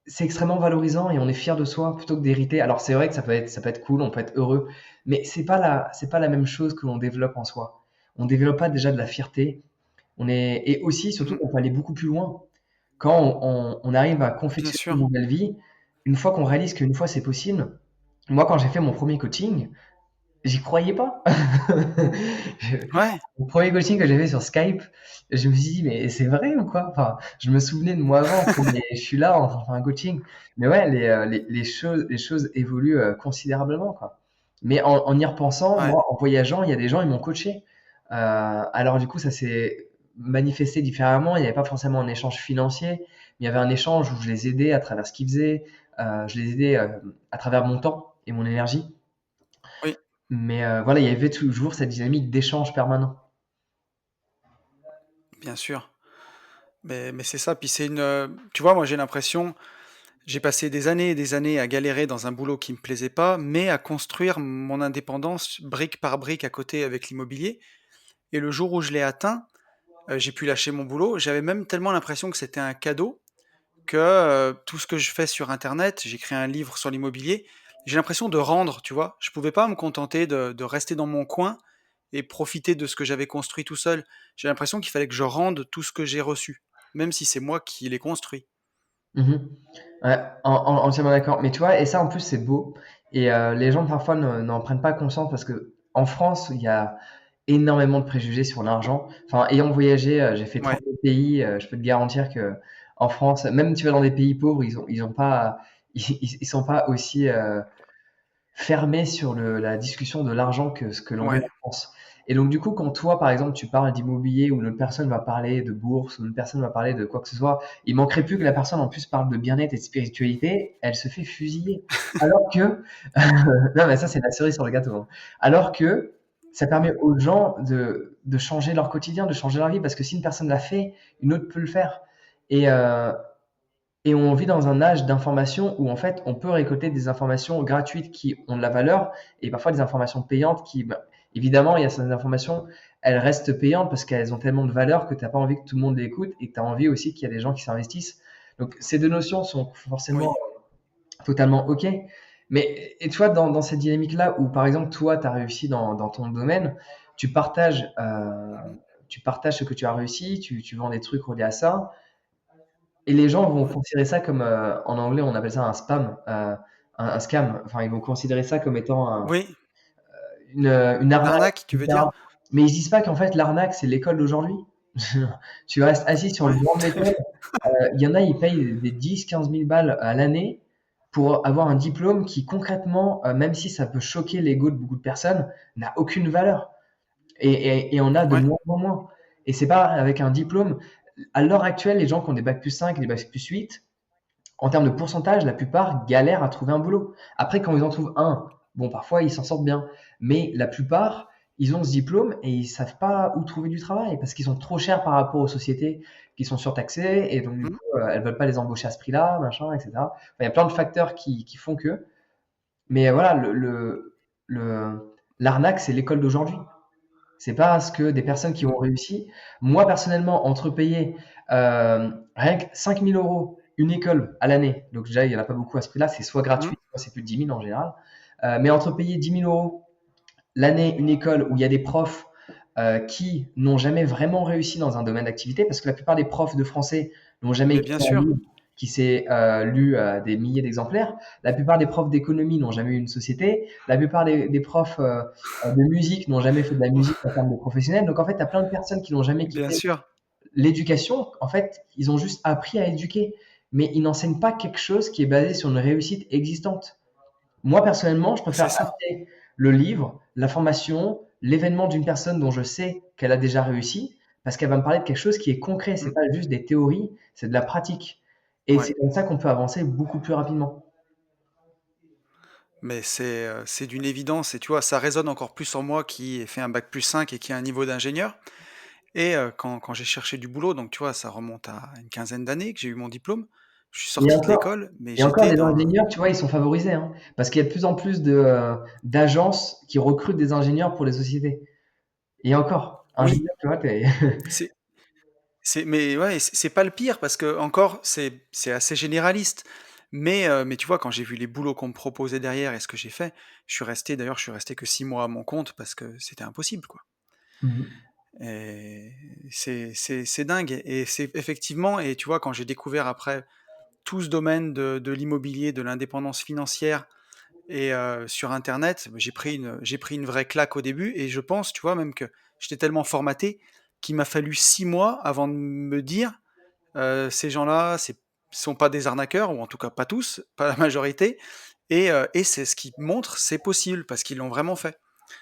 c'est extrêmement valorisant et on est fier de soi plutôt que d'hériter. Alors c'est vrai que ça peut être cool, on peut être heureux, mais c'est pas la même chose que l'on développe en soi. On développe pas déjà de la fierté. Et aussi, surtout, mmh, on peut aller beaucoup plus loin. Quand on arrive à bien confectionner une sûr. nouvelle vie, une fois qu'on réalise qu'une fois c'est possible, moi quand j'ai fait mon premier coaching, j'y croyais pas. Je- Ouais, Mon premier coaching que j'ai fait sur Skype, je me suis dit, mais c'est vrai ou quoi? Enfin, je me souvenais de moi avant, mais je suis là en train de faire un coaching. Mais ouais, les choses évoluent considérablement, quoi. Mais en y repensant, ouais, moi, en voyageant, il y a des gens, ils m'ont coaché. Alors du coup, ça s'est manifesté différemment. Il n'y avait pas forcément un échange financier, mais il y avait un échange où je les aidais à travers ce qu'ils faisaient. Je les aidais à travers mon temps et mon énergie. oui, Mais voilà, il y avait toujours cette dynamique d'échange permanent. bien sûr. Mais c'est ça, puis tu vois, moi j'ai l'impression, j'ai passé des années et des années à galérer dans un boulot qui me plaisait pas, mais à construire mon indépendance brique par brique à côté avec l'immobilier. Et le jour où je l'ai atteint, j'ai pu lâcher mon boulot. J'avais même tellement l'impression que c'était un cadeau que tout ce que je fais sur internet, j'ai créé un livre sur l'immobilier, j'ai l'impression de rendre, tu vois. Je pouvais pas me contenter de rester dans mon coin et profiter de ce que j'avais construit tout seul. J'ai l'impression qu'il fallait que je rende tout ce que j'ai reçu, même si c'est moi qui l'ai construit. Mhm. Ouais, entièrement d'accord. Mais tu vois, et ça en plus c'est beau. Et les gens parfois n'en prennent pas conscience parce que en France, il y a énormément de préjugés sur l'argent. Enfin, ayant voyagé, j'ai fait Ouais, 32 pays, je peux te garantir que en France, même tu vas dans des pays pauvres, ils ont pas, ils sont pas aussi fermé sur la discussion de l'argent que ce que l'on est ouais, en France. Et donc, du coup, quand toi, par exemple, tu parles d'immobilier ou une autre personne va parler de bourse ou une personne va parler de quoi que ce soit, il manquerait plus que la personne en plus parle de bien-être et de spiritualité, elle se fait fusiller. Alors que, non, mais ça, c'est la cerise sur le gâteau, hein. Alors que ça permet ouais, aux gens de changer leur quotidien, de changer leur vie, parce que si une personne l'a fait, une autre peut le faire. Et, et on vit dans un âge d'information où en fait on peut récolter des informations gratuites qui ont de la valeur et parfois des informations payantes qui, évidemment, il y a certaines informations, elles restent payantes parce qu'elles ont tellement de valeur que tu n'as pas envie que tout le monde les écoute et tu as envie aussi qu'il y a des gens qui s'investissent. Donc ces deux notions sont forcément oui, totalement OK. Mais et toi, dans cette dynamique-là où par exemple toi, tu as réussi dans ton domaine, tu partages, euh, tu partages ce que tu as réussi, tu vends des trucs reliés à ça. Et les gens vont considérer ça comme, en anglais, on appelle ça un spam, un scam. Enfin, ils vont considérer ça comme étant Oui, une une arnaque, arnaque, tu veux dire? etc. Mais ils disent pas qu'en fait, l'arnaque, c'est l'école d'aujourd'hui. Tu restes assis sur le Ouais. banc de l'école. Il y en a, ils payent des 10, 15 000 balles à l'année pour avoir un diplôme qui, concrètement, même si ça peut choquer l'ego de beaucoup de personnes, n'a aucune valeur. Et on a de Ouais. moins en moins. Et c'est pas avec un diplôme. À l'heure actuelle, les gens qui ont des bacs plus 5 et des bacs plus 8, en termes de pourcentage, la plupart galèrent à trouver un boulot. Après, quand ils en trouvent un, bon, parfois ils s'en sortent bien. Mais la plupart, ils ont ce diplôme et ils savent pas où trouver du travail parce qu'ils sont trop chers par rapport aux sociétés qui sont surtaxées et donc du Mhm. coup, elles veulent pas les embaucher à ce prix-là, machin, etc. Enfin, il y a plein de facteurs qui font que. Mais voilà, l'arnaque, c'est l'école d'aujourd'hui. C'est pas ce que des personnes qui ont réussi. Moi, personnellement, entre payer rien que 5 000 euros une école à l'année, donc déjà, il n'y en a pas beaucoup à ce prix-là, c'est soit Mhm. gratuit, soit c'est plus de 10 000 en général. Mais entre payer 10 000 euros l'année une école où il y a des profs qui n'ont jamais vraiment réussi dans un domaine d'activité, parce que la plupart des profs de français n'ont jamais Mais écrit bien un sûr. livre qui s'est lu à des milliers d'exemplaires. La plupart des profs d'économie n'ont jamais eu une société. La plupart des profs de musique n'ont jamais fait de la musique en termes de professionnels. Donc en fait, tu as plein de personnes qui n'ont jamais Bien quitté sûr. l'éducation. En fait, ils ont juste appris à éduquer, mais ils n'enseignent pas quelque chose qui est basé sur une réussite existante. Moi, personnellement, je C'est préfère ça. acheter le livre, la formation, l'événement d'une personne dont je sais qu'elle a déjà réussi, parce qu'elle va me parler de quelque chose qui est concret. C'est Mhm. pas juste des théories, c'est de la pratique. Et Ouais. c'est comme ça qu'on peut avancer beaucoup plus rapidement. Mais c'est d'une évidence. Et tu vois, ça résonne encore plus en moi qui ai fait un bac plus 5 et qui a un niveau d'ingénieur. Et quand j'ai cherché du boulot, donc tu vois, ça remonte à une quinzaine d'années que j'ai eu mon diplôme. Je suis Et sorti de encore, l'école, mais et encore j'étais les dans... ingénieurs, tu vois, ils sont favorisés, hein, parce qu'il y a de plus en plus d'agences qui recrutent des ingénieurs pour les sociétés. Et encore, Oui, ingénieur, tu vois, c'est, mais ouais, c'est pas le pire parce que encore, c'est assez généraliste. Mais tu vois, quand j'ai vu les boulots qu'on me proposait derrière et ce que j'ai fait, d'ailleurs, je suis resté que 6 mois à mon compte parce que c'était impossible, quoi. Mhm. Et c'est dingue. Et c'est effectivement, et tu vois, quand j'ai découvert après tout ce domaine de l'immobilier, de l'indépendance financière et sur Internet, j'ai pris une vraie claque au début. Et je pense, tu vois, même que j'étais tellement formaté qu'il m'a fallu 6 mois avant de me dire ces gens-là, sont pas des arnaqueurs, ou en tout cas pas tous, pas la majorité. Et c'est ce qui montre, c'est possible parce qu'ils l'ont vraiment fait.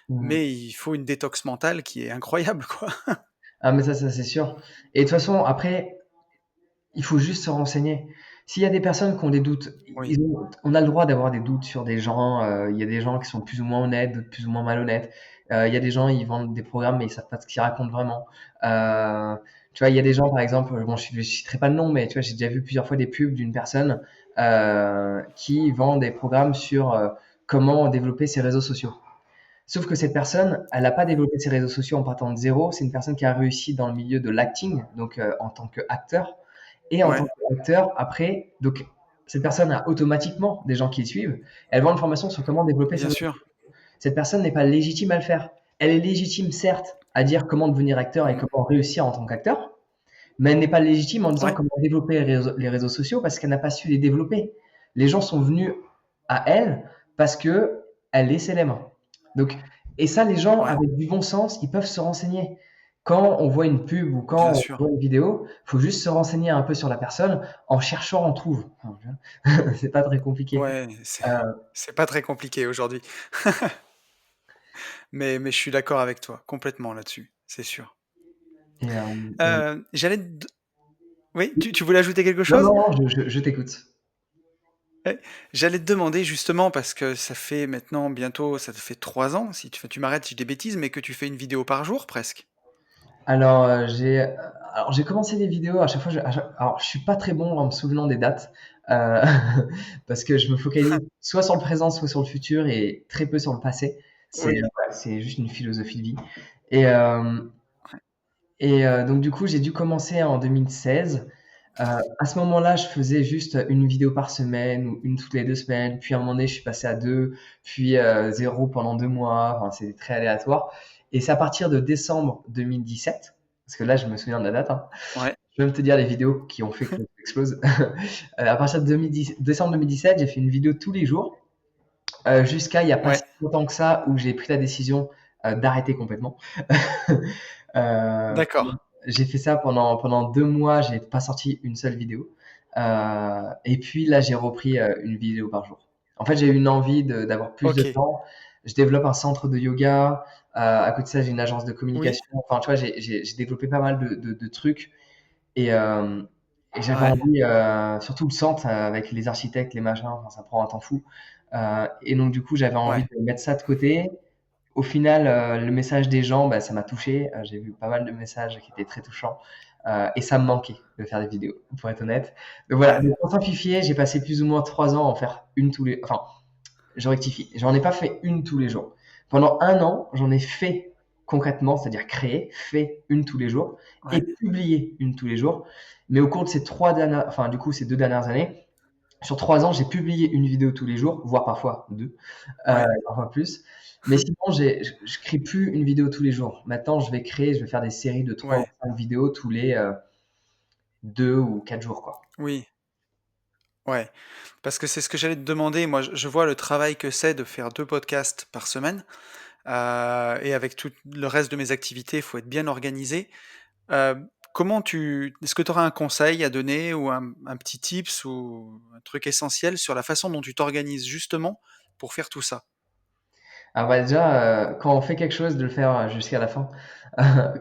Mhm. Mais il faut une détox mentale qui est incroyable, quoi. Ah, mais ça c'est sûr. Et de toute façon, après, il faut juste se renseigner. S'il y a des personnes qui ont des doutes, Oui, on a le droit d'avoir des doutes sur des gens. Il y a des gens qui sont plus ou moins honnêtes, d'autres plus ou moins malhonnêtes. Il y a des gens, ils vendent des programmes, mais ils savent pas ce qu'ils racontent vraiment. Euh, Tu vois, il y a des gens, par exemple, bon, je citerai pas le nom, mais tu vois, j'ai déjà vu plusieurs fois des pubs d'une personne qui vend des programmes sur comment développer ses réseaux sociaux. Sauf que cette personne, elle n'a pas développé ses réseaux sociaux en partant de zéro. C'est une personne qui a réussi dans le milieu de l'acting, donc en tant qu'acteur. Et en tant ouais, qu'acteur, après, donc cette personne a automatiquement des gens qui le suivent. Elle vend une formation sur comment développer ses bien réseaux sûr. sociaux. Cette personne n'est pas légitime à le faire. Elle est légitime, certes, à dire comment devenir acteur et Mm. comment réussir en tant qu'acteur, mais elle n'est pas légitime en disant Ouais, comment développer les réseaux sociaux parce qu'elle n'a pas su les développer. Les gens sont venus à elle parce que elle est célèbre. Donc, et ça, les gens ouais, avec du bon sens, ils peuvent se renseigner. Quand on voit une pub ou quand bien on sûr. voit une vidéo, il faut juste se renseigner un peu sur la personne. En cherchant, on trouve. C'est pas très compliqué. Ouais, Euh, c'est pas très compliqué aujourd'hui. Mais je suis d'accord avec toi, complètement là-dessus, c'est sûr. et, euh, et- Euh, j'allais te- Oui, tu voulais ajouter quelque Non, chose? non, non, je t'écoute. Ouais. J'allais te demander justement parce que ça fait maintenant bientôt, ça te fait 3 ans, si tu m'arrêtes si je dis des bêtises, mais que tu fais une vidéo par jour presque. Alors, j'ai commencé les vidéos à chaque fois. Alors, je suis pas très bon en me souvenant des dates euh, parce que je me focalise soit sur le présent, soit sur le futur et très peu sur le passé. Oui. C'est juste une philosophie de vie. Et, euh, donc, du coup, j'ai dû commencer en 2016. À ce moment-là, je faisais juste une vidéo par semaine ou une toutes les 2 semaines. Puis à un moment donné, je suis passé à deux, puis zéro pendant 2 mois. Enfin, c'est très aléatoire. Et c'est à partir de décembre 2017, parce que là, je me souviens de la date, hein, Ouais. je vais même te dire les vidéos qui ont fait que ça explose. À partir de décembre 2017, j'ai fait une vidéo tous les jours, jusqu'à il n'y a pas si Ouais, longtemps que ça, où j'ai pris la décision d'arrêter complètement. Euh, d'accord. j'ai fait ça pendant 2 mois, j'ai pas sorti une seule vidéo. Et puis là, j'ai repris une vidéo par jour. En fait, j'ai eu une envie d'avoir plus de Ok. temps. Je développe un centre de yoga. À côté de ça, j'ai une agence de Oui. communication. Enfin, tu vois, j'ai développé pas mal de trucs. Et, euh, et j'avais Ouais. envie, surtout le centre avec les architectes, les machins, enfin, ça prend un temps fou. Et donc, du coup, j'avais envie Ouais. de mettre ça de côté. Au final, le message des gens, bah, ça m'a touché. J'ai vu pas mal de messages qui étaient très touchants. Et ça me manquait de faire des vidéos, pour être honnête. Donc voilà, Ouais. donc, pour simplifier, j'ai passé plus ou moins 3 ans à en faire une tous les... Enfin, je rectifie. J'en ai pas fait une tous les jours. Pendant un an, j'en ai fait concrètement, c'est-à-dire créé, fait une tous les jours et Ouais. publié une tous les jours. Mais au cours de ces 3 dernières, enfin, du coup, ces 2 dernières années, sur 3 ans, j'ai publié une vidéo tous les jours, voire parfois deux, Ouais. parfois plus. Mais sinon, je crée plus une vidéo tous les jours. Maintenant, je vais faire des séries de 3 ou Ouais. 5 vidéos tous les 2 ou 4 jours, quoi. Oui. Ouais. Parce que c'est ce que j'allais te demander. Moi, je vois le travail que c'est de faire 2 podcasts par semaine. Et avec tout le reste de mes activités, il faut être bien organisé. Euh, est-ce que tu auras un conseil à donner ou un petit tips ou un truc essentiel sur la façon dont tu t'organises justement pour faire tout ça? Alors bah déjà, quand on fait quelque chose, de le faire jusqu'à la fin.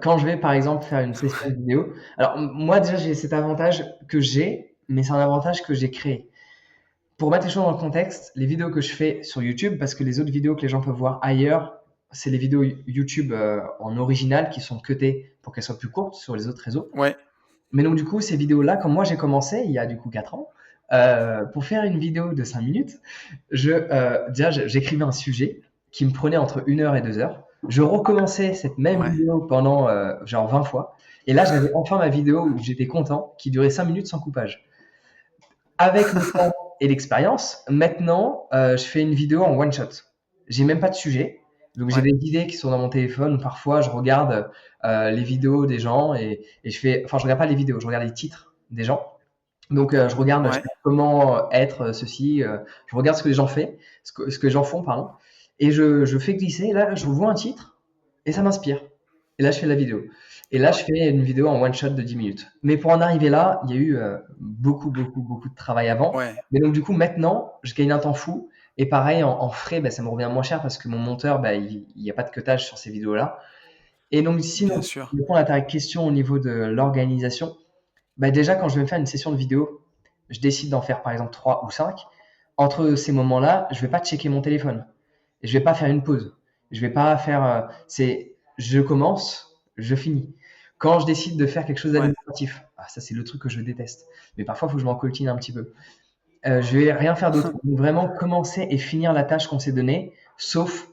Quand je vais par exemple faire une session de vidéo, alors moi déjà j'ai cet avantage que j'ai, mais c'est un avantage que j'ai créé. Pour mettre les choses dans le contexte, les vidéos que je fais sur YouTube, parce que les autres vidéos que les gens peuvent voir ailleurs, c'est les vidéos YouTube en original qui sont cutées pour qu'elles soient plus courtes sur les autres réseaux. Ouais, Mais donc, du coup, ces vidéos-là, quand moi j'ai commencé, il y a du coup 4 ans, pour faire une vidéo de 5 minutes, j'écrivais un sujet qui me prenait entre 1 heure et 2 heures. Je recommençais cette même ouais, vidéo pendant genre 20 fois. Et là, j'avais enfin ma vidéo où j'étais content, qui durait 5 minutes sans coupage. Avec le temps et l'expérience, maintenant, je fais une vidéo en one shot. J'ai même pas de sujet. Donc j'ai ouais, des idées qui sont dans mon téléphone. Parfois, je regarde les vidéos des gens et enfin, je regarde pas les vidéos, je regarde les titres des gens. Donc je regarde ouais, comment être ceci. Je regarde ce que les gens font, ce que les gens font, pardon. Et je fais glisser. Là, je vois un titre et ça m'inspire. Et là, je fais la vidéo. Et là, je fais une vidéo en one shot de 10 minutes. Mais pour en arriver là, il y a eu beaucoup, beaucoup, beaucoup de travail avant. ouais, Mais donc, du coup, maintenant, je gagne un temps fou. Et pareil, en frais, bah, ça me revient moins cher parce que mon monteur, bah, il n'y a pas de cutage sur ces vidéos-là. Et donc, bien sinon, sûr. pour répondre à ta question au niveau de l'organisation, bah, déjà, quand je vais me faire une session de vidéo, je décide d'en faire par exemple 3 ou 5. Entre ces moments-là, je vais pas checker mon téléphone. Je vais pas faire une pause. Je vais pas faire. Je commence, je finis. Quand je décide de faire quelque chose Ouais, d'administratif, ça c'est le truc que je déteste. Mais parfois, il faut que je m'en coltine un petit peu. Je vais rien faire d'autre. Donc, vraiment commencer et finir la tâche qu'on s'est donnée, sauf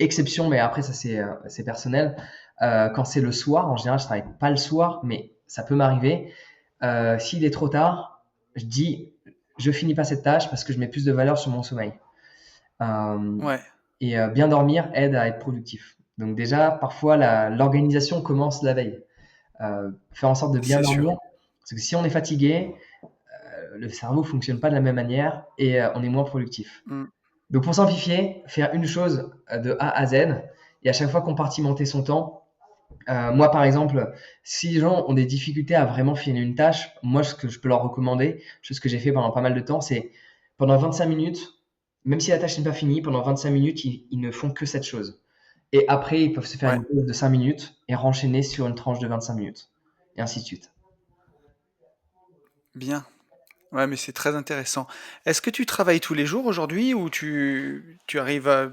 exception, mais après ça c'est personnel. Quand c'est le soir, en général, je travaille pas le soir, mais ça peut m'arriver. S'il est trop tard, je dis je finis pas cette tâche parce que je mets plus de valeur sur mon sommeil. Euh, ouais, et bien dormir aide à être productif. Donc déjà, parfois, l'organisation commence la veille. Faire en sorte de bien c'est dormir, sûr. parce que si on est fatigué, le cerveau fonctionne pas de la même manière et on est moins productif. Mm. Donc pour simplifier, faire une chose de A à Z et à chaque fois compartimenter son temps. Moi, par exemple, si les gens ont des difficultés à vraiment finir une tâche, moi, ce que je peux leur recommander, chose que j'ai fait pendant pas mal de temps, c'est pendant 25 minutes, même si la tâche n'est pas finie, pendant 25 minutes, ils ne font que cette chose. Et après, ils peuvent se faire Ouais, une pause de 5 minutes et renchaîner sur une tranche de 25 minutes. Et ainsi de suite. bien. Ouais, mais c'est très intéressant. Est-ce que tu travailles tous les jours aujourd'hui ou tu arrives à,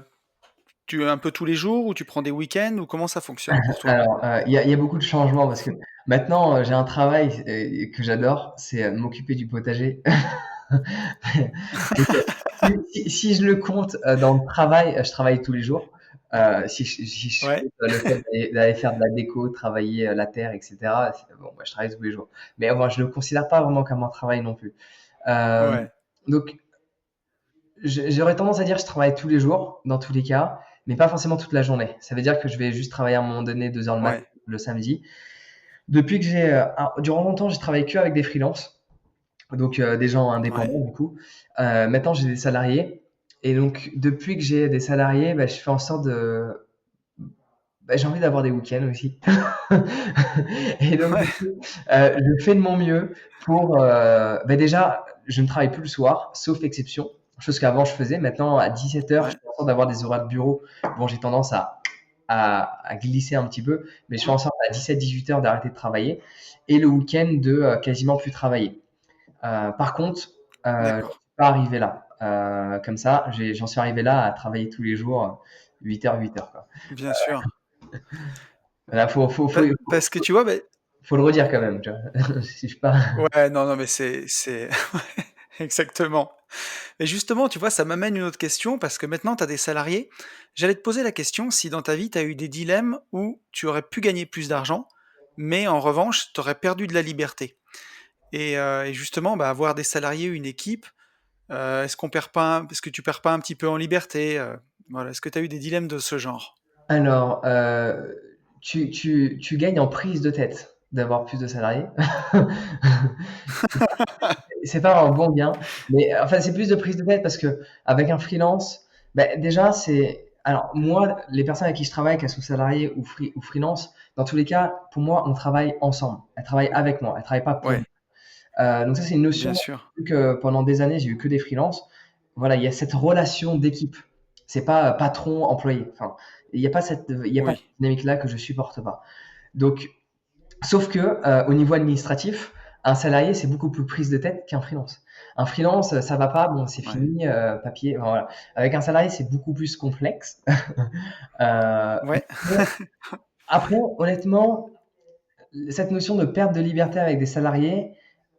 tu un peu tous les jours ou tu prends des week-ends ou comment ça fonctionne pour toi? Alors, il y a beaucoup de changements parce que maintenant, j'ai un travail que j'adore, c'est m'occuper du potager. Donc, si je le compte dans le travail, je travaille tous les jours. Si je Ouais, compte le fait d'aller faire de la déco, travailler la terre, etc., bon, bah, je travaille tous les jours. Mais moi, je ne le considère pas vraiment comme un travail non plus. Euh, ouais, donc, j'aurais tendance à dire que je travaille tous les jours, dans tous les cas, mais pas forcément toute la journée. Ça veut dire que je vais juste travailler à un moment donné 2 heures le matin, ouais, le samedi. Depuis que durant longtemps, j'ai travaillé que avec des freelances, donc des gens Ouais, indépendants du coup. Maintenant, j'ai des salariés. Et donc, depuis que j'ai des salariés, bah, je fais en sorte j'ai envie d'avoir des week-ends aussi. Et donc, du ouais, coup, je fais de mon mieux pour. Déjà, je ne travaille plus le soir, sauf exception. Chose qu'avant je faisais. Maintenant, à 17h, je ouais, fais en sorte d'avoir des horaires de bureau. Bon, j'ai tendance à glisser un petit peu, mais je fais en sorte à 17-18h d'arrêter de travailler et le week-end de quasiment plus travailler. Par contre, je d'accord, suis pas arrivé là. Comme ça, j'en suis arrivé là à travailler tous les jours 8h, 8h, quoi. bien sûr. Là, Parce que tu vois, bah, faut le redire quand même, tu vois. Si je pas. ouais, non, non, mais ouais, exactement. Et justement, tu vois, ça m'amène une autre question parce que maintenant tu as des salariés. J'allais te poser la question si dans ta vie tu as eu des dilemmes où tu aurais pu gagner plus d'argent, mais en revanche, tu aurais perdu de la liberté. Et justement, bah, avoir des salariés, une équipe, est-ce que tu perds pas un petit peu en liberté? Voilà, est-ce que tu as eu des dilemmes de ce genre? Alors, tu gagnes en prise de tête d'avoir plus de salariés. C'est pas un bon gain, mais enfin, c'est plus de prise de tête parce que avec un freelance, déjà, alors, moi, les personnes avec qui je travaille, qu'elles soient salariées ou freelance, dans tous les cas, pour moi, on travaille ensemble. Elles travaillent avec moi, elles travaillent pas pour moi. Ouais, Donc ça, c'est une bien notion, sûr. vu que pendant des années, j'ai eu que des freelances. Voilà, il y a cette relation d'équipe. C'est pas patron-employé. Enfin, il y a pas cette Oui, dynamique-là que je supporte pas. Donc, sauf que au niveau administratif, un salarié, c'est beaucoup plus prise de tête qu'un freelance. Un freelance, ça va pas, bon, c'est ouais. fini, papier, enfin, voilà. Avec un salarié, c'est beaucoup plus complexe. Euh, Ouais, Après, honnêtement, cette notion de perte de liberté avec des salariés,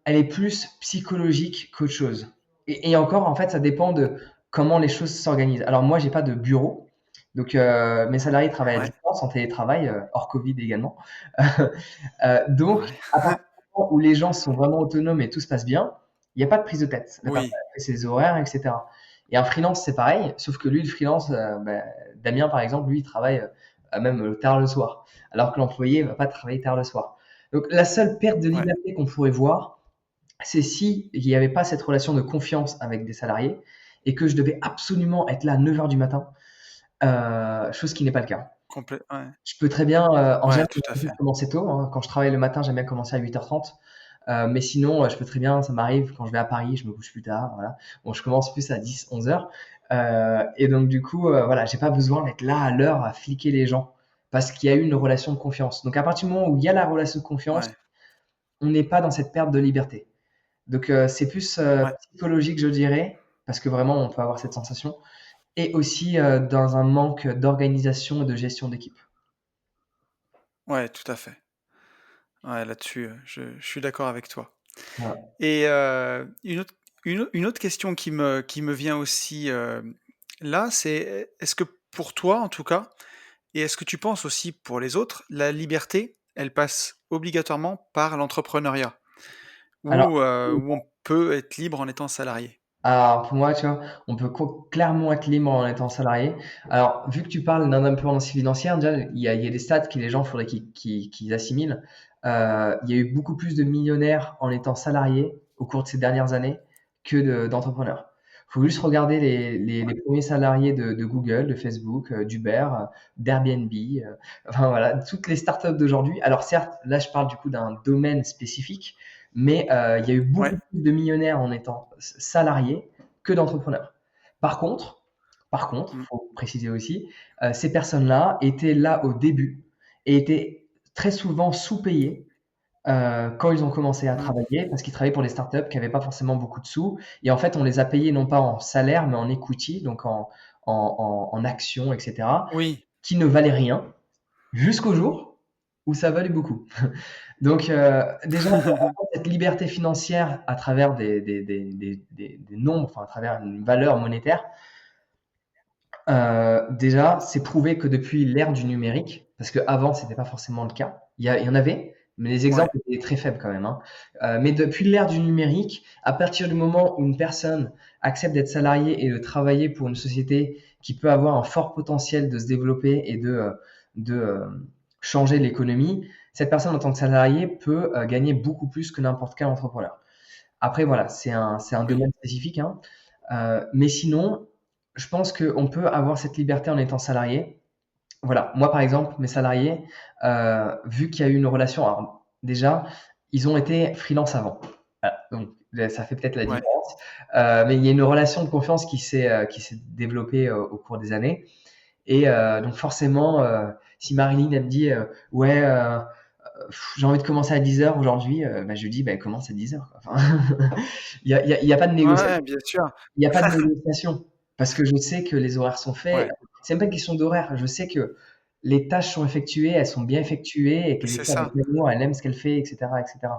elle est plus psychologique qu'autre chose. Et encore, en fait, ça dépend de comment les choses s'organisent. Alors moi, j'ai pas de bureau, donc mes salariés travaillent à ouais, distance, en télétravail, hors Covid également. Donc, ouais. à partir du moment où les gens sont vraiment autonomes et tout se passe bien, il n'y a pas de prise de tête. La personne Oui, a fait ses horaires, etc. Et un freelance, c'est pareil, sauf que lui, le freelance, Damien, par exemple, lui, il travaille même tard le soir, alors que l'employé ne va pas travailler tard le soir. Donc, la seule perte de ouais, liberté qu'on pourrait voir, c'est si il n'y avait pas cette relation de confiance avec des salariés et que je devais absolument être là à 9 heures du matin, chose qui n'est pas le cas. ouais, Je peux très bien, en ouais, général, tout à j'aime fait. bien commencer tôt, hein. Quand je travaille le matin, j'aime bien commencer à 8h30. Mais sinon, je peux très bien, ça m'arrive quand je vais à Paris, je me couche plus tard, voilà. Bon, je commence plus à 10-11 heures. Et donc du coup, voilà, j'ai pas besoin d'être là à l'heure à fliquer les gens parce qu'il y a eu une relation de confiance. Donc à partir du moment où il y a la relation de confiance, Ouais, on n'est pas dans cette perte de liberté. Donc c'est plus ouais, psychologique, je dirais, parce que vraiment, on peut avoir cette sensation et aussi, dans un manque d'organisation et de gestion d'équipe. ouais, tout à fait. Ouais, là-dessus, je suis d'accord avec toi. Voilà. Et une autre question qui me vient aussi, là, c'est est-ce que pour toi, en tout cas, et est-ce que tu penses aussi pour les autres, la liberté, elle passe obligatoirement par l'entrepreneuriat? Alors Où on peut être libre en étant salarié? Alors, pour moi, tu vois, on peut clairement être libre en étant salarié. Alors, vu que tu parles d'indépendance financière, déjà, il y a des stats que les gens faudrait qu'ils assimilent. Il y a eu beaucoup plus de millionnaires en étant salariés au cours de ces dernières années que d'entrepreneurs. Il faut juste regarder les premiers salariés de Google, de Facebook, d'Uber, d'Airbnb, enfin voilà, toutes les startups d'aujourd'hui. Alors certes, là je parle du coup d'un domaine spécifique, mais il y a eu Ouais, beaucoup plus de millionnaires en étant salariés que d'entrepreneurs. Par contre, mmh, faut préciser aussi, ces personnes-là étaient là au début et étaient très souvent sous-payées quand ils ont commencé à mmh. travailler, parce qu'ils travaillaient pour des startups qui n'avaient pas forcément beaucoup de sous. Et en fait, on les a payés non pas en salaire, mais en equity, donc en actions, etc., Oui, qui ne valaient rien, jusqu'au jour où ça valait beaucoup. Donc, déjà, cette liberté financière à travers des nombres, enfin à travers une valeur monétaire, déjà, c'est prouvé que depuis l'ère du numérique, parce qu'avant, c'était pas forcément le cas. Il y en avait, mais les ouais, exemples étaient très faibles quand même, hein. Mais depuis l'ère du numérique, à partir du moment où une personne accepte d'être salariée et de travailler pour une société qui peut avoir un fort potentiel de se développer et de changer l'économie, Cette personne en tant que salarié peut gagner beaucoup plus que n'importe quel entrepreneur. Après, voilà, c'est un Oui, domaine spécifique, hein. Mais sinon, je pense qu'on peut avoir cette liberté en étant salarié. Voilà, moi par exemple, mes salariés, vu qu'il y a eu une relation, alors déjà, ils ont été freelance avant. Voilà, donc ça fait peut-être la ouais, différence. Mais il y a une relation de confiance qui s'est développée au cours des années. Et donc forcément, si Marilyn elle me dit ouais, j'ai envie de commencer à 10 heures aujourd'hui, bah, je lui dis bah, commence à 10 heures. Quoi. Enfin, il y a pas de négociation. ouais, bien sûr. Il y a pas de négociation parce que je sais que les horaires sont faits. Ouais, C'est même pas une question d'horaire. Je sais que les tâches sont effectuées, elles sont bien effectuées et qu'elle les c'est fait avec ça. amour, elle aime ce qu'elle fait, etc., etc.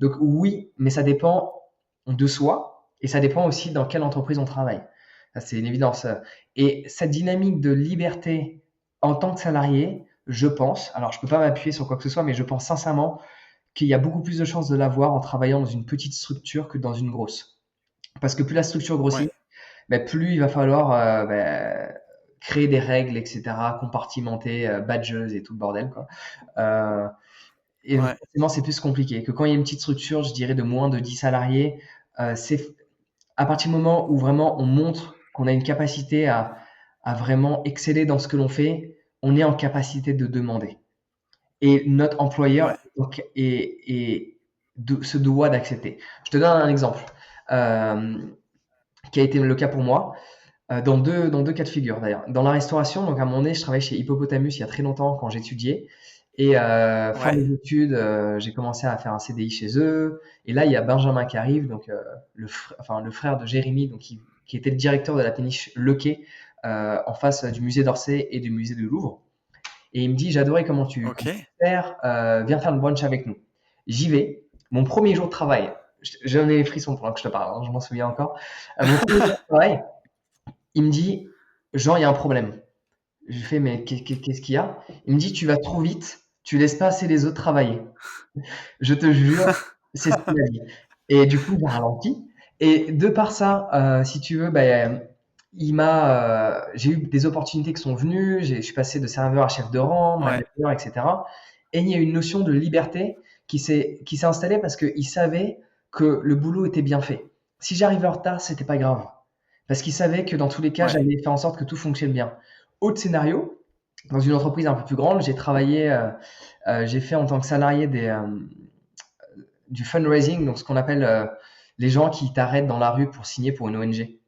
Donc oui, mais ça dépend de soi et ça dépend aussi dans quelle entreprise on travaille. Ça, c'est une évidence. Et cette dynamique de liberté en tant que salarié, je pense, alors je peux pas m'appuyer sur quoi que ce soit, mais je pense sincèrement qu'il y a beaucoup plus de chances de l'avoir en travaillant dans une petite structure que dans une grosse. Parce que plus la structure grossit, Ouais, bah, plus il va falloir créer des règles, etc., compartimenter, badges et tout le bordel, quoi. Euh, et ouais, forcément, c'est plus compliqué. Que quand il y a une petite structure, je dirais de moins de 10 salariés, c'est à partir du moment où vraiment on montre qu'on a une capacité à vraiment exceller dans ce que l'on fait, on est en capacité de demander. Et notre employeur ouais. donc, se doit d'accepter. Je te donne un exemple euh, qui a été le cas pour moi. Dans deux cas de figure d'ailleurs. Dans la restauration, donc à un moment donné, je travaillais chez Hippopotamus il y a très longtemps quand j'étudiais. Et fin Ouais, des études, j'ai commencé à faire un CDI chez eux. Et là, il y a Benjamin qui arrive, donc le frère de Jérémy, donc qui était le directeur de la péniche Le Quai, en face du musée d'Orsay et du musée du Louvre. Et il me dit, j'adorais comment ok. tu faire, viens faire le brunch avec nous. J'y vais. Mon premier jour de travail, j'en ai les frissons pendant que je te parle, hein, je m'en souviens encore. Mon premier jour de travail, il me dit, Jean, il y a un problème. Je lui fais, mais qu'est-ce qu'il y a? Il me dit, tu vas trop vite, tu laisses pas assez les autres travailler. Je te jure, c'est ce qu'il a dit. Et du coup, j'ai ralenti. Et de par ça, si tu veux, ben, j'ai eu des opportunités qui sont venues. Je suis passé de serveur à chef de rang, Ouais, manager, etc. Et il y a une notion de liberté qui s'est installée parce qu'il savait que le boulot était bien fait. Si j'arrivais en retard, c'était pas grave. Parce qu'il savait que dans tous les cas, ouais, j'allais faire en sorte que tout fonctionne bien. Autre scénario, dans une entreprise un peu plus grande, j'ai fait en tant que salarié du fundraising, donc ce qu'on appelle les gens qui t'arrêtent dans la rue pour signer pour une ONG, tu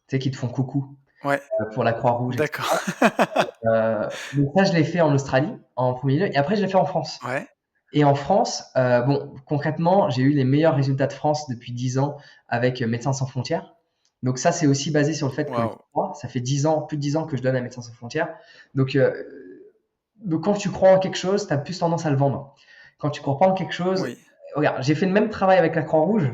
sais, qui te font coucou ouais. pour la Croix-Rouge, D'accord. etc. Donc ça, je l'ai fait en Australie en premier lieu, et après, je l'ai fait en France. Ouais. Et en France, bon, concrètement, j'ai eu les meilleurs résultats de France depuis 10 ans avec Médecins sans frontières. Donc ça, c'est aussi basé sur le fait que je Waouh. crois. Ça fait 10 ans, plus de 10 ans que je donne à Médecins sans frontières. Donc, quand tu crois en quelque chose, tu as plus tendance à le vendre. Quand tu crois pas en quelque chose, Oui, regarde, j'ai fait le même travail avec la Croix-Rouge,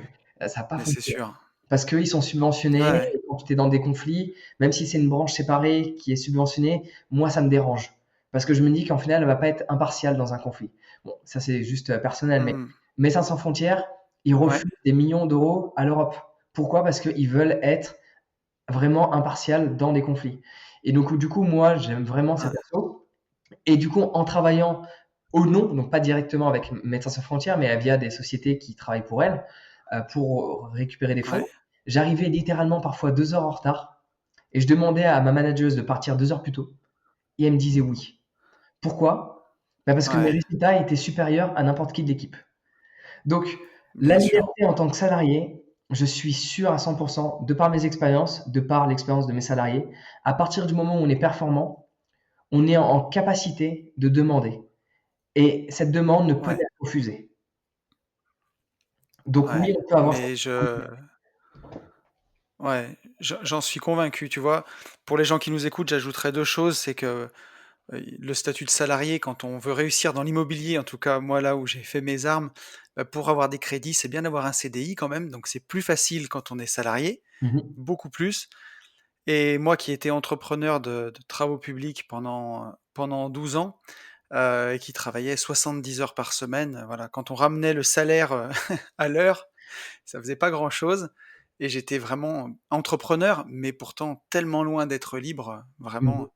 ça n'a pas mais c'est fonctionné. sûr. Parce qu'ils sont subventionnés, Ouais, et quand tu es dans des conflits, même si c'est une branche séparée qui est subventionnée, moi ça me dérange. Parce que je me dis qu'en final, elle va pas être impartiale dans un conflit. Bon, ça c'est juste personnel, mais mmh. Médecins sans frontières, ils Ouais, refusent des millions d'euros à l'Europe. Pourquoi? Parce qu'ils veulent être vraiment impartial dans des conflits. Et donc, du coup, moi, j'aime vraiment ouais, cet assaut. Et du coup, en travaillant au nom, donc pas directement avec Médecins sans frontières, mais via des sociétés qui travaillent pour elles, pour récupérer des fonds, ouais, j'arrivais littéralement parfois 2 heures en retard et je demandais à ma manageuse de partir 2 heures plus tôt et elle me disait oui. Pourquoi? Bah parce que mes ouais, résultats étaient supérieurs à n'importe qui de l'équipe. Donc, la bien sûr. liberté en tant que salarié, je suis sûr à 100%, de par mes expériences, de par l'expérience de mes salariés, à partir du moment où on est performant, on est en capacité de demander. Et cette demande ne peut Ouais, être refusée. Donc ouais. oui, on peut avoir cette Mais ouais, j'en suis convaincu, tu vois? Pour les gens qui nous écoutent, j'ajouterais 2 choses, c'est que, le statut de salarié, quand on veut réussir dans l'immobilier, en tout cas moi là où j'ai fait mes armes, bah, pour avoir des crédits, c'est bien d'avoir un CDI quand même, donc c'est plus facile quand on est salarié, mmh. beaucoup plus. Et moi qui étais entrepreneur de travaux publics pendant 12 ans, et qui travaillait 70 heures par semaine, voilà, quand on ramenait le salaire, à l'heure, ça faisait pas grand-chose et j'étais vraiment entrepreneur, mais pourtant tellement loin d'être libre, Mmh. vraiment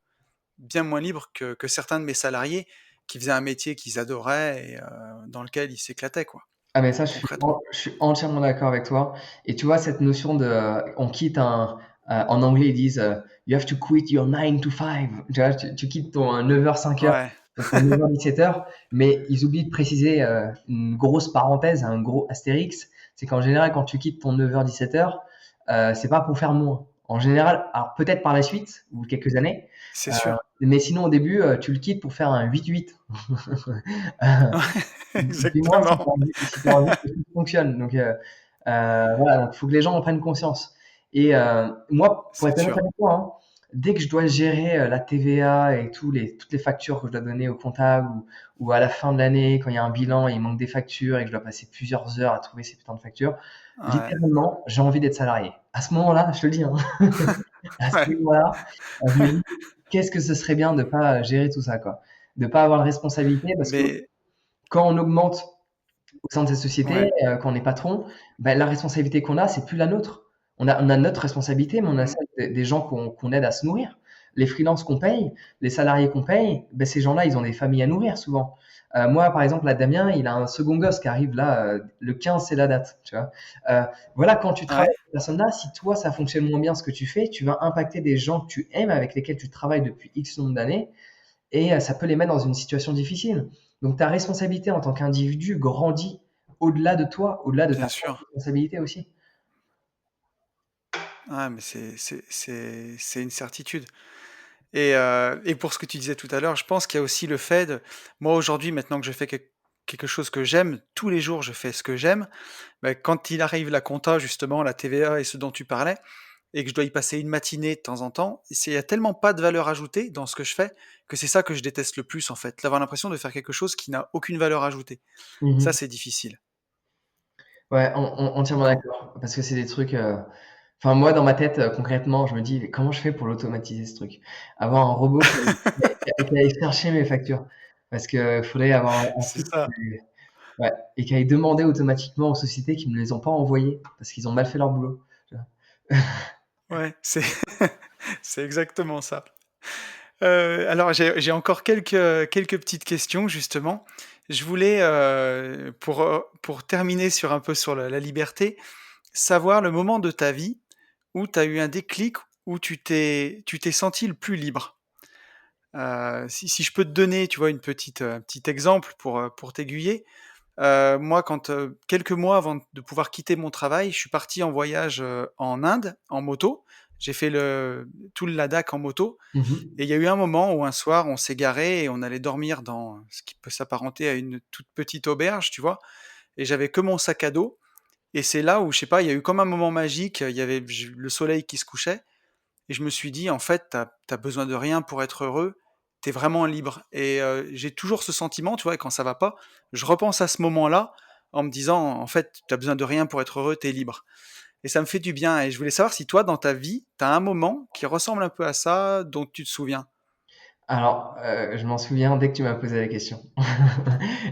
bien moins libre que certains de mes salariés qui faisaient un métier qu'ils adoraient et dans lequel ils s'éclataient, quoi, Ah mais ça, concrètement. je suis entièrement d'accord avec toi. Et tu vois, cette notion de, on quitte en anglais, ils disent, you have to quit your 9 to 5. Tu vois, tu quittes ton 9h, 5h, Ouais, donc ton 9h, 17h. Mais ils oublient de préciser une grosse parenthèse, un gros astérix. C'est qu'en général, quand tu quittes ton 9h, 17h, c'est pas pour faire moins. En général, alors peut-être par la suite, ou quelques années, c'est euh, sûr. mais sinon au début, tu le quittes pour faire un 8-8. Dis-moi si tu Exactement, as envie, si t'as envie que tout fonctionne. Donc, voilà, donc il faut que les gens en prennent conscience. Et moi, pour c'est être honnête sûr. avec toi, hein, dès que je dois gérer la TVA et toutes les factures que je dois donner au comptable ou à la fin de l'année, quand il y a un bilan et il manque des factures et que je dois passer plusieurs heures à trouver ces putains de factures, Ouais, littéralement, j'ai envie d'être salarié. À ce moment-là, je te le dis, hein, à ce ouais. moment-là, je me dis, qu'est-ce que ce serait bien de pas gérer tout ça, quoi. De pas avoir de responsabilité parce que Mais quand on augmente au sein de cette société, ouais. quand on est patron, bah, la responsabilité qu'on a, c'est plus la nôtre. On a notre responsabilité, mais on a Mm. celle des gens qu'on aide à se nourrir. Les freelances qu'on paye, les salariés qu'on paye, bah, ces gens-là, ils ont des familles à nourrir souvent. Moi, par exemple, là, Damien, il a un second gosse qui arrive là, le 15, c'est la date, tu vois. Heu, voilà, quand tu travailles Ouais, avec cette personne-là, si toi, ça fonctionne moins bien ce que tu fais, tu vas impacter des gens que tu aimes, avec lesquels tu travailles depuis X nombre d'années, et ça peut les mettre dans une situation difficile. Donc ta responsabilité en tant qu'individu grandit au-delà de toi, au-delà de ta bien propre sûr. responsabilité aussi. Ah, mais c'est une certitude. Et pour ce que tu disais tout à l'heure, je pense qu'il y a aussi le fait de moi aujourd'hui, maintenant que je fais quelque chose que j'aime, tous les jours je fais ce que j'aime, bah, quand il arrive la compta justement, la TVA et ce dont tu parlais, et que je dois y passer une matinée de temps en temps, il y a tellement pas de valeur ajoutée dans ce que je fais, que c'est ça que je déteste le plus en fait, d'avoir l'impression de faire quelque chose qui n'a aucune valeur ajoutée. Ça, Mmh. c'est difficile. Ouais, entièrement Quand d'accord. Parce que c'est des trucs, enfin moi dans ma tête, concrètement, je me dis: «Comment je fais pour l'automatiser ce truc?» Avoir un robot qui aille chercher mes factures. Parce que faudrait avoir un c'est truc ça. ouais, et qui aille demander automatiquement aux sociétés qui me les ont pas envoyés parce qu'ils ont mal fait leur boulot, tu vois? Ouais, c'est c'est exactement ça. Alors j'ai encore quelques petites questions justement. Je voulais, pour terminer sur un peu sur la liberté, savoir le moment de ta vie où tu as eu un déclic, où tu t'es senti le plus libre. Si je peux te donner, tu vois, un petit exemple pour t'aiguiller. Moi quand, quelques mois avant de pouvoir quitter mon travail, je suis parti en voyage, en Inde, en moto. J'ai fait tout le Ladakh en moto Mmh. et il y a eu un moment où un soir, on s'est garé et on allait dormir dans ce qui peut s'apparenter à une toute petite auberge, tu vois? Et j'avais que mon sac à dos et c'est là où, je sais pas, il y a eu comme un moment magique, il y avait le soleil qui se couchait et je me suis dit: «En fait, tu as besoin de rien pour être heureux, tu es vraiment libre» et j'ai toujours ce sentiment, tu vois? Et quand ça va pas, je repense à ce moment-là en me disant: «En fait, tu as besoin de rien pour être heureux, tu es libre» et ça me fait du bien et je voulais savoir si toi, dans ta vie, tu as un moment qui ressemble un peu à ça, dont tu te souviens? Alors, je m'en souviens dès que tu m'as posé la question.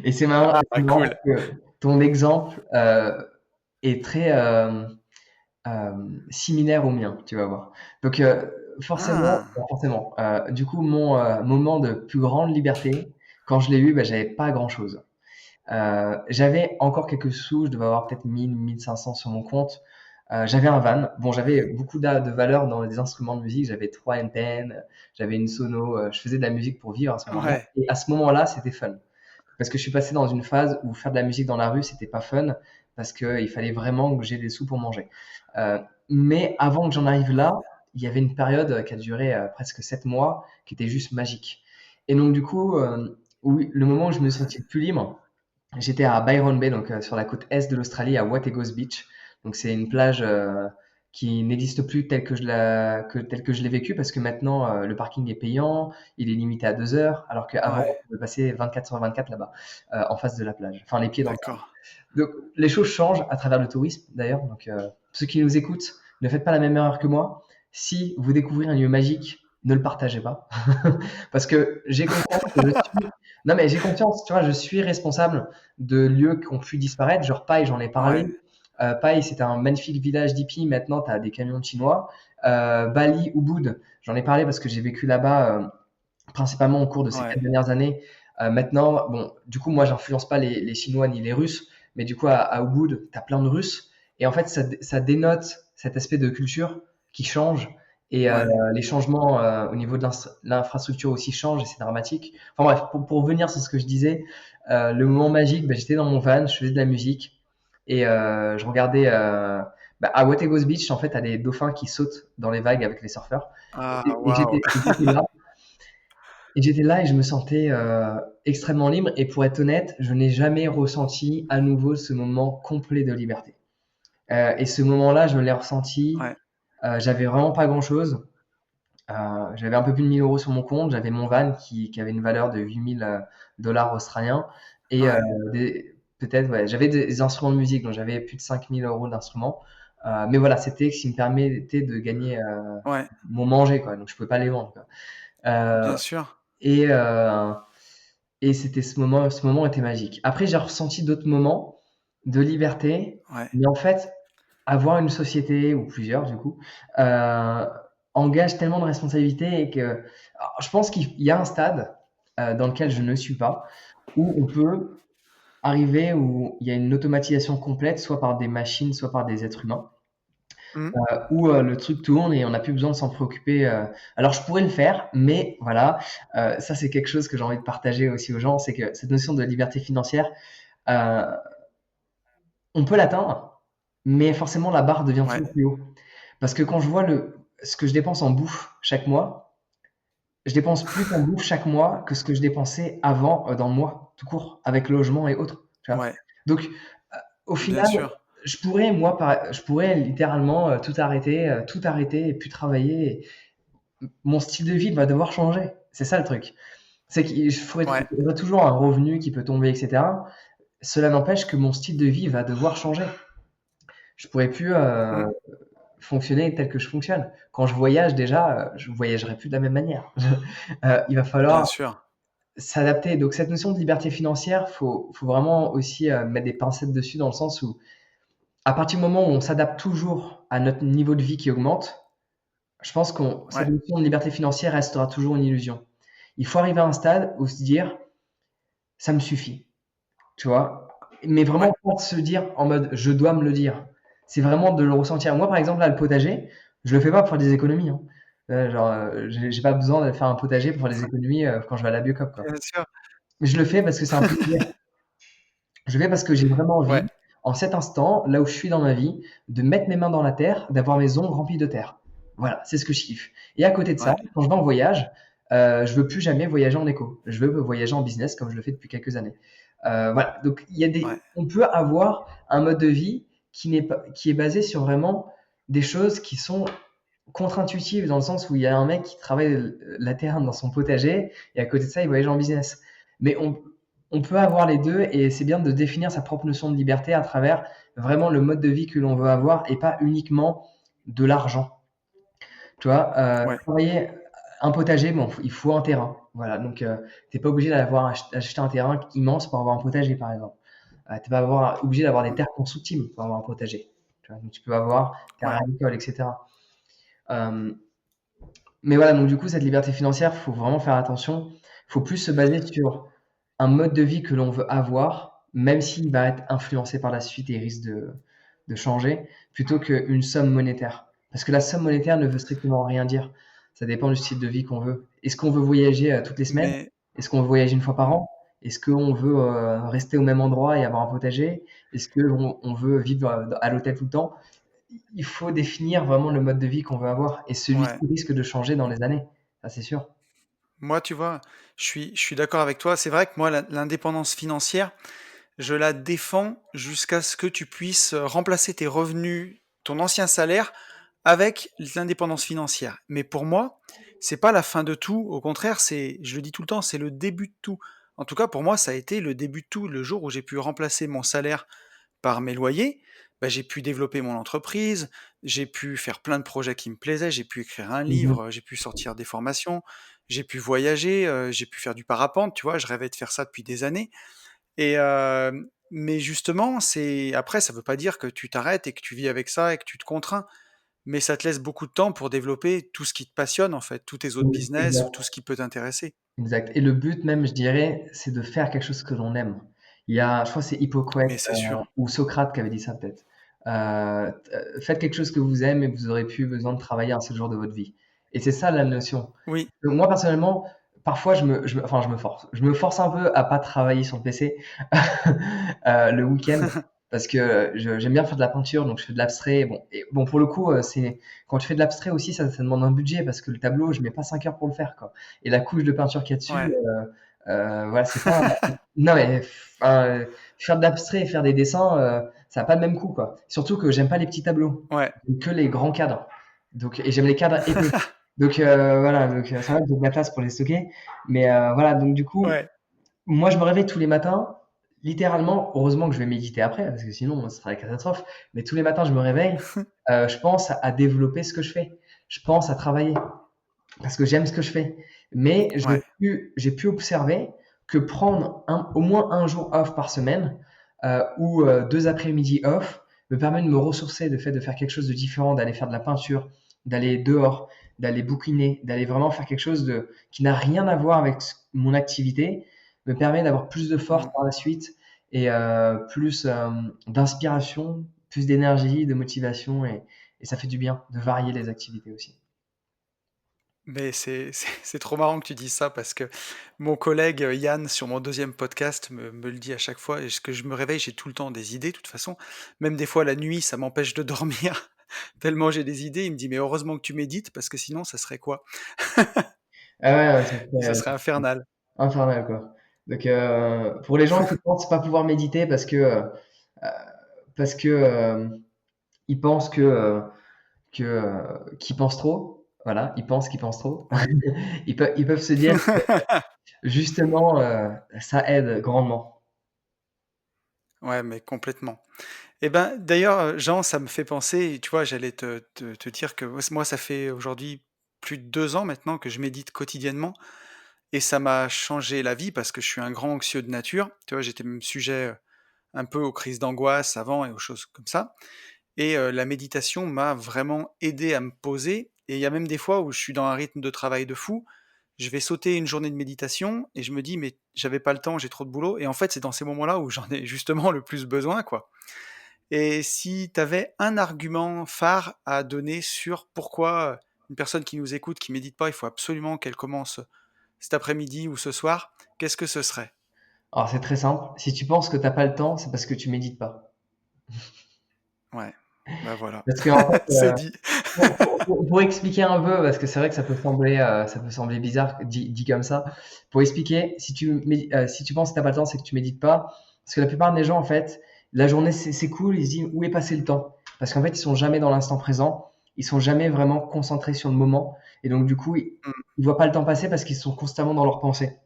Et c'est marrant Cool. parce que ton exemple, est très, similaire au mien, tu vas voir. Donc, forcément, Ah! enfin forcément, du coup, mon, moment de plus grande liberté, quand je l'ai eu, bah, j'avais pas grand-chose. J'avais encore quelques sous, je devais avoir peut-être 1 000-1 500 sur mon compte. J'avais un van. Bon, j'avais beaucoup de valeur dans les instruments de musique. J'avais 3 NPN, j'avais une sono, je faisais de la musique pour vivre à ce moment-là. Ouais, Et à ce moment-là, c'était fun. Parce que je suis passé dans une phase où faire de la musique dans la rue, c'était pas fun, parce qu'il fallait vraiment que j'ai des sous pour manger. Mais avant que j'en arrive là, il y avait une période qui a duré presque 7 mois, qui était juste magique. Et donc du coup, oui, le moment où je me suis senti le plus libre, j'étais à Byron Bay, donc sur la côte est de l'Australie, à Wategos Beach. Donc c'est une plage qui n'existe plus telle que je l'ai vécue, parce que maintenant le parking est payant, il est limité à 2 heures, alors qu'avant ouais, on pouvait passer 24 sur 24 là-bas, en face de la plage, enfin les pieds dans le sable. d'accord. Donc les choses changent à travers le tourisme d'ailleurs. Donc ceux qui nous écoutent, ne faites pas la même erreur que moi. Si vous découvrez un lieu magique, ne le partagez pas. Parce que j'ai conscience que je suis. Non, mais j'ai conscience, tu vois, je suis responsable de lieux qui ont pu disparaître. Genre Pai, j'en ai parlé. Ouais, Pai, c'était un magnifique village d'hippies. Maintenant, tu as des camions chinois. Bali, Ubud, j'en ai parlé parce que j'ai vécu là-bas principalement au cours de ces ouais, 4 dernières années. Maintenant, bon, du coup, moi, j'influence pas les Chinois ni les Russes, mais du coup, à Ubud, tu as plein de Russes. Et en fait, ça dénote cet aspect de culture qui change. Et Ouais. les changements au niveau de l'infrastructure aussi changent et c'est dramatique. Enfin bref, pour revenir sur ce que je disais, le moment magique, bah, j'étais dans mon van, je faisais de la musique et je regardais à Wategos Beach, en fait, t'as des dauphins qui sautent dans les vagues avec les surfeurs. Ah, Et waouh. j'étais là. Et j'étais là et je me sentais extrêmement libre. Et pour être honnête, je n'ai jamais ressenti à nouveau ce moment complet de liberté. Et ce moment-là, je l'ai ressenti. Ouais. J'avais vraiment pas grand-chose. J'avais un peu plus de 1000 euros sur mon compte. J'avais mon van qui avait une valeur de 8000 dollars australiens. Et Ouais. peut-être, ouais, j'avais des instruments de musique, donc j'avais plus de 5000 euros d'instruments. Mais voilà, c'était ce qui me permettait de gagner Ouais. mon manger, quoi. Donc je pouvais pas les vendre, quoi. Euh, Bien sûr. et c'était ce moment était magique. Après, j'ai ressenti d'autres moments de liberté, Ouais. mais en fait, avoir une société ou plusieurs du coup euh, engage tellement de responsabilités et que alors, je pense qu'il y a un stade dans lequel je ne suis pas où on peut arriver où il y a une automatisation complète, soit par des machines, soit par des êtres humains, Mmh. où le truc tourne et on n'a plus besoin de s'en préoccuper. Alors je pourrais le faire, mais voilà, ça c'est quelque chose que j'ai envie de partager aussi aux gens, c'est que cette notion de liberté financière, euh, on peut l'atteindre, mais forcément la barre devient Ouais. toujours plus haut. Parce que quand je vois ce que je dépense en bouffe chaque mois, je dépense plus en bouffe chaque mois que ce que je dépensais avant dans le mois, tout court, avec logement et autres. Tu vois. Ouais. Donc, au Bien final, sûr. je pourrais littéralement tout arrêter et plus travailler. Mon style de vie va devoir changer. C'est ça le truc. C'est qu'il Ouais. faudrait toujours un revenu qui peut tomber, etc. Cela n'empêche que mon style de vie va devoir changer. Je pourrais plus Mmh. fonctionner tel que je fonctionne. Quand je voyage déjà, je voyagerai plus de la même manière. Il va Bien falloir sûr. s'adapter. Donc cette notion de liberté financière, faut vraiment aussi mettre des pincettes dessus dans le sens où à partir du moment où on s'adapte toujours à notre niveau de vie qui augmente, je pense que cette Ouais. notion de liberté financière restera toujours une illusion. Il faut arriver à un stade où se dire ça me suffit, tu vois. Mais Ouais. vraiment pas de se dire en mode je dois me le dire. C'est vraiment de le ressentir. Moi par exemple là le potager, je le fais pas pour faire des économies, hein. J'ai pas besoin de faire un potager pour faire des économies quand je vais à la Biocop, quoi. Bien sûr. Mais je le fais parce que c'est un plaisir. Je le fais parce que j'ai vraiment Ouais. envie, en cet instant, là où je suis dans ma vie, de mettre mes mains dans la terre, d'avoir mes ongles remplis de terre. Voilà, c'est ce que je kiffe. Et à côté de ça, Ouais. quand je vais en voyage, je veux plus jamais voyager en éco. Je veux voyager en business comme je le fais depuis quelques années. Voilà, donc Ouais. on peut avoir un mode de vie qui est basé sur vraiment des choses qui sont contre-intuitives dans le sens où il y a un mec qui travaille la terre dans son potager et à côté de ça, il voyage en business. Mais on peut avoir les deux et c'est bien de définir sa propre notion de liberté à travers vraiment le mode de vie que l'on veut avoir et pas uniquement de l'argent. Tu vois, Ouais. travailler un potager, bon, il faut un terrain. Voilà, donc t'es pas obligé d'avoir acheter un terrain immense pour avoir un potager, par exemple. T'es pas obligé d'avoir des Mmh. terres constructibles pour avoir un potager. Tu vois, donc tu peux avoir terre Ouais. agricole, etc. Euh, mais voilà, donc du coup, cette liberté financière, faut vraiment faire attention. Faut plus se baser sur un mode de vie que l'on veut avoir, même s'il va être influencé par la suite et risque de changer, plutôt qu'une somme monétaire. Parce que la somme monétaire ne veut strictement rien dire. Ça dépend du style de vie qu'on veut. Est-ce qu'on veut voyager toutes les semaines? Mais Est-ce qu'on veut voyager une fois par mmh. an? Est-ce qu'on veut rester au même endroit et avoir un potager? Est-ce qu'on veut vivre à l'hôtel tout le temps? Il faut définir vraiment le mode de vie qu'on veut avoir. Et celui-ci Ouais. risque de changer dans les années. Ça, c'est sûr. Moi, tu vois, je suis d'accord avec toi. C'est vrai que moi, l'indépendance financière, je la défends jusqu'à ce que tu puisses remplacer tes revenus, ton ancien salaire, avec l'indépendance financière. Mais pour moi, c'est pas la fin de tout. Au contraire, je le dis tout le temps, c'est le début de tout. En tout cas, pour moi, ça a été le début de tout. Le jour où j'ai pu remplacer mon salaire par mes loyers, bah, j'ai pu développer mon entreprise, j'ai pu faire plein de projets qui me plaisaient, j'ai pu écrire un Mhm. livre, j'ai pu sortir des formations, j'ai pu voyager, j'ai pu faire du parapente, tu vois? Je rêvais de faire ça depuis des années et mais justement, c'est après ça veut pas dire que tu t'arrêtes et que tu vis avec ça et que tu te contrains, mais ça te laisse beaucoup de temps pour développer tout ce qui te passionne en fait, tous tes autres Oui, business ou exact. tout ce qui peut t'intéresser. exact. Et le but même, je dirais, c'est de faire quelque chose que l'on aime. Il y a, je crois que c'est Hippocrate Mais c'est sûr. ou Socrate qui avait dit ça peut-être. Faites quelque chose que vous aimez et vous aurez plus besoin de travailler un seul jour de votre vie. Et c'est ça la notion. Oui. Donc, moi personnellement, parfois enfin, je me force un peu à pas travailler sur le PC le week-end parce que j'aime bien faire de la peinture, donc je fais de l'abstrait. Bon, et bon pour le coup, c'est quand tu fais de l'abstrait aussi, ça demande un budget parce que le tableau, je mets pas 5 heures pour le faire, quoi. Et la couche de peinture qu'il y a dessus, Ouais. voilà, c'est pas. Non mais enfin, faire de l'abstrait et faire des dessins, ça a pas le même coût, quoi. Surtout que j'aime pas les petits tableaux, Ouais. j'aime que les grands cadres. Donc et j'aime les cadres épais. Donc voilà, donc c'est vrai que j'ai de la place pour les stocker. Mais voilà, donc du coup, Ouais. moi je me réveille tous les matins, littéralement, heureusement que je vais méditer après, parce que sinon ce sera la catastrophe. Mais tous les matins je me réveille, je pense à développer ce que je fais. Je pense à travailler parce que j'aime ce que je fais. Mais Ouais. j'ai pu observer que prendre au moins un jour off par semaine ou 2 après-midi off me permet de me ressourcer, le fait de faire quelque chose de différent, d'aller faire de la peinture, d'aller dehors, d'aller bouquiner, d'aller vraiment faire quelque chose qui n'a rien à voir avec mon activité, me permet d'avoir plus de force Mm. par la suite et plus d'inspiration, plus d'énergie, de motivation et ça fait du bien de varier les activités aussi. Mais c'est trop marrant que tu dises ça parce que mon collègue Yann, sur mon deuxième podcast, me le dit à chaque fois. Et que je me réveille, j'ai tout le temps des idées, de toute façon. Même des fois, la nuit, ça m'empêche de dormir, tellement j'ai des idées. Il me dit, mais heureusement que tu médites, parce que sinon, ça serait quoi? Ah ouais, ouais, ça Ça fait serait infernal. infernal, quoi. Donc, pour les gens qui pensent pas pouvoir méditer parce que ils pensent qu'ils pensent trop, voilà, ils pensent qu'ils pensent trop. Ouais. Ils peuvent se dire que justement, ça aide grandement. Ouais, mais complètement. Eh ben, d'ailleurs, Jean, ça me fait penser, tu vois, j'allais te dire que moi, ça fait aujourd'hui plus de 2 ans maintenant que je médite quotidiennement. Et ça m'a changé la vie parce que je suis un grand anxieux de nature. Tu vois, j'étais même sujet un peu aux crises d'angoisse avant et aux choses comme ça. Et la méditation m'a vraiment aidé à me poser. Et il y a même des fois où je suis dans un rythme de travail de fou. Je vais sauter une journée de méditation et je me dis, mais j'avais pas le temps, j'ai trop de boulot. Et en fait, c'est dans ces moments-là où j'en ai justement le plus besoin, quoi. Et si tu avais un argument phare à donner sur pourquoi une personne qui nous écoute, qui médite pas, il faut absolument qu'elle commence cet après-midi ou ce soir, qu'est-ce que ce serait? Alors, c'est très simple. Si tu penses que t'as pas le temps, c'est parce que tu médites pas. Ouais, bah voilà, Parce qu'en fait, c'est dit. pour expliquer un peu, parce que c'est vrai que ça peut sembler bizarre dit comme ça. Pour expliquer, si tu penses que t'as pas le temps, c'est que tu médites pas. Parce que la plupart des gens, en fait, la journée c'est cool, ils se disent où est passé le temps. Parce qu'en fait, ils sont jamais dans l'instant présent, ils sont jamais vraiment concentrés sur le moment, et donc du coup, Mm, ils voient pas le temps passer parce qu'ils sont constamment dans leurs pensées.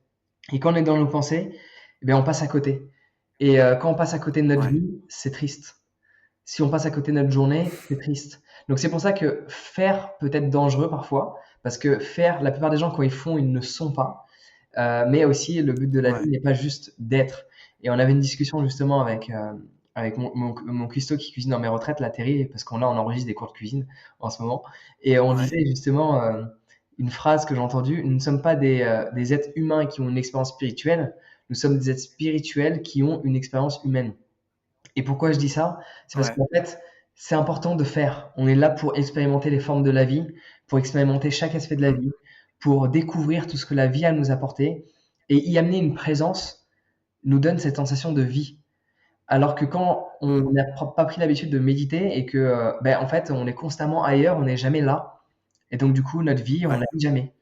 Et quand on est dans nos pensées, eh bien, on passe à côté. Et quand on passe à côté de notre ouais, vie, c'est triste. Si on passe à côté de notre journée, c'est triste. Donc c'est pour ça que faire peut être dangereux parfois, parce que faire, la plupart des gens quand ils font, ils ne sont pas. Mais aussi le but de la vie ouais, n'est pas juste d'être. Et on avait une discussion justement avec mon cuistot qui cuisine dans mes retraites, la Terry, parce qu'on on enregistre des cours de cuisine en ce moment. Et on ouais, disait justement une phrase que j'ai entendue, nous ne sommes pas des êtres humains qui ont une expérience spirituelle, nous sommes des êtres spirituels qui ont une expérience humaine. Et pourquoi je dis ça? C'est parce ouais, qu'en fait, c'est important de faire. On est là pour expérimenter les formes de la vie, pour expérimenter chaque aspect de la mm, vie, pour découvrir tout ce que la vie a à nous apporter. Et y amener une présence nous donne cette sensation de vie. Alors que quand mm, on n'a pas pris l'habitude de méditer et que, ben, en fait, on est constamment ailleurs, on n'est jamais là. Et donc, du coup, notre vie, on ouais, la vit jamais.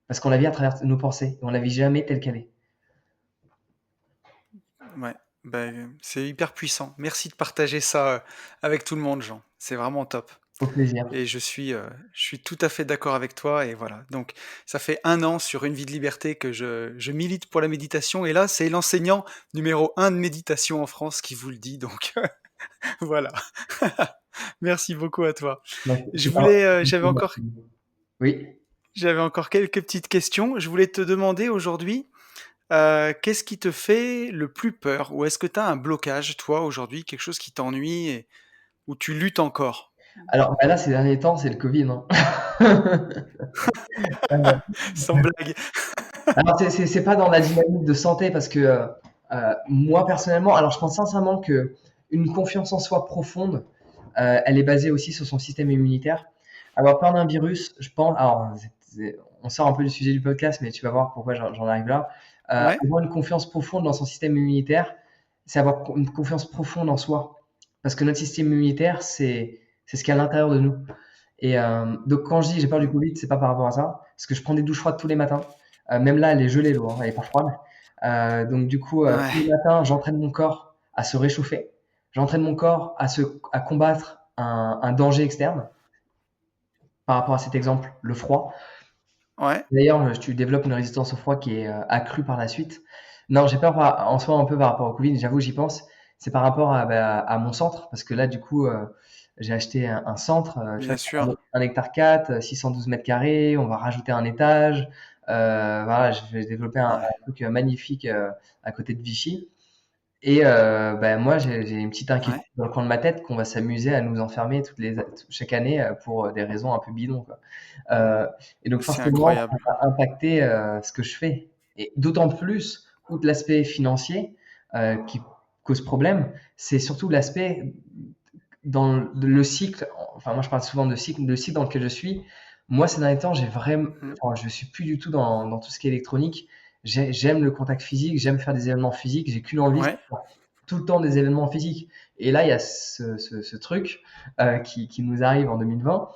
Parce qu'on la vit à travers nos pensées. Et on la vit jamais telle qu'elle est. ouais. Ben, c'est hyper puissant. Merci de partager ça avec tout le monde, Jean. C'est vraiment top. Au plaisir. Et je suis tout à fait d'accord avec toi. Et voilà. Donc, ça fait 1 an sur Une vie de liberté que je milite pour la méditation. Et là, c'est l'enseignant numéro 1 de méditation en France qui vous le dit. Donc, voilà. Merci beaucoup à toi. Donc, Je voulais, oui. j'avais encore quelques petites questions. Je voulais te demander aujourd'hui, qu'est-ce qui te fait le plus peur? Ou est-ce que tu as un blocage, toi, aujourd'hui, quelque chose qui t'ennuie et où tu luttes encore? Alors, bah là, ces derniers temps, c'est le Covid, hein. Sans blague. Alors, c'est pas dans la dynamique de santé parce que moi, personnellement, alors je pense sincèrement que une confiance en soi profonde, elle est basée aussi sur son système immunitaire. Avoir peur d'un virus, je pense, alors, on sort un peu du sujet du podcast, mais tu vas voir pourquoi j'en arrive là. Ouais, Avoir une confiance profonde dans son système immunitaire, c'est avoir une confiance profonde en soi. Parce que notre système immunitaire, c'est ce qu'il y a à l'intérieur de nous. Et donc quand je dis j'ai peur du Covid, c'est pas par rapport à ça, parce que je prends des douches froides tous les matins. Même là, elle est gelée l'eau, hein, elle est pas froide. Donc du coup, ouais, tous les matins, j'entraîne mon corps à se réchauffer. J'entraîne mon corps à combattre un danger externe. Par rapport à cet exemple, le froid. ouais, D'ailleurs, tu développes une résistance au froid qui est accrue par la suite. Non, j'ai peur en soi un peu par rapport au Covid, j'avoue, j'y pense. C'est par rapport à mon centre, parce que là, du coup, j'ai acheté un centre, tu vois, bien c'est sûr. 1 hectare 4, 612 mètres carrés, on va rajouter un étage. Voilà, je vais développer Ouais, un truc magnifique à côté de Vichy. Et moi, j'ai une petite inquiétude ouais, dans le coin de ma tête qu'on va s'amuser à nous enfermer chaque année pour des raisons un peu bidons, quoi. Euh, et donc c'est forcément, ça incroyable. va impacter ce que je fais. Et d'autant plus, outre l'aspect financier qui cause problème, c'est surtout l'aspect dans le cycle. Enfin, moi, je parle souvent de cycle dans lequel je suis. Moi, ces derniers temps, Mm. enfin, je suis plus du tout dans tout ce qui est électronique. J'aime le contact physique, j'aime faire des événements physiques. J'ai qu'une envie, c'est Ouais, de faire tout le temps des événements physiques. Et là, il y a ce truc qui nous arrive en 2020.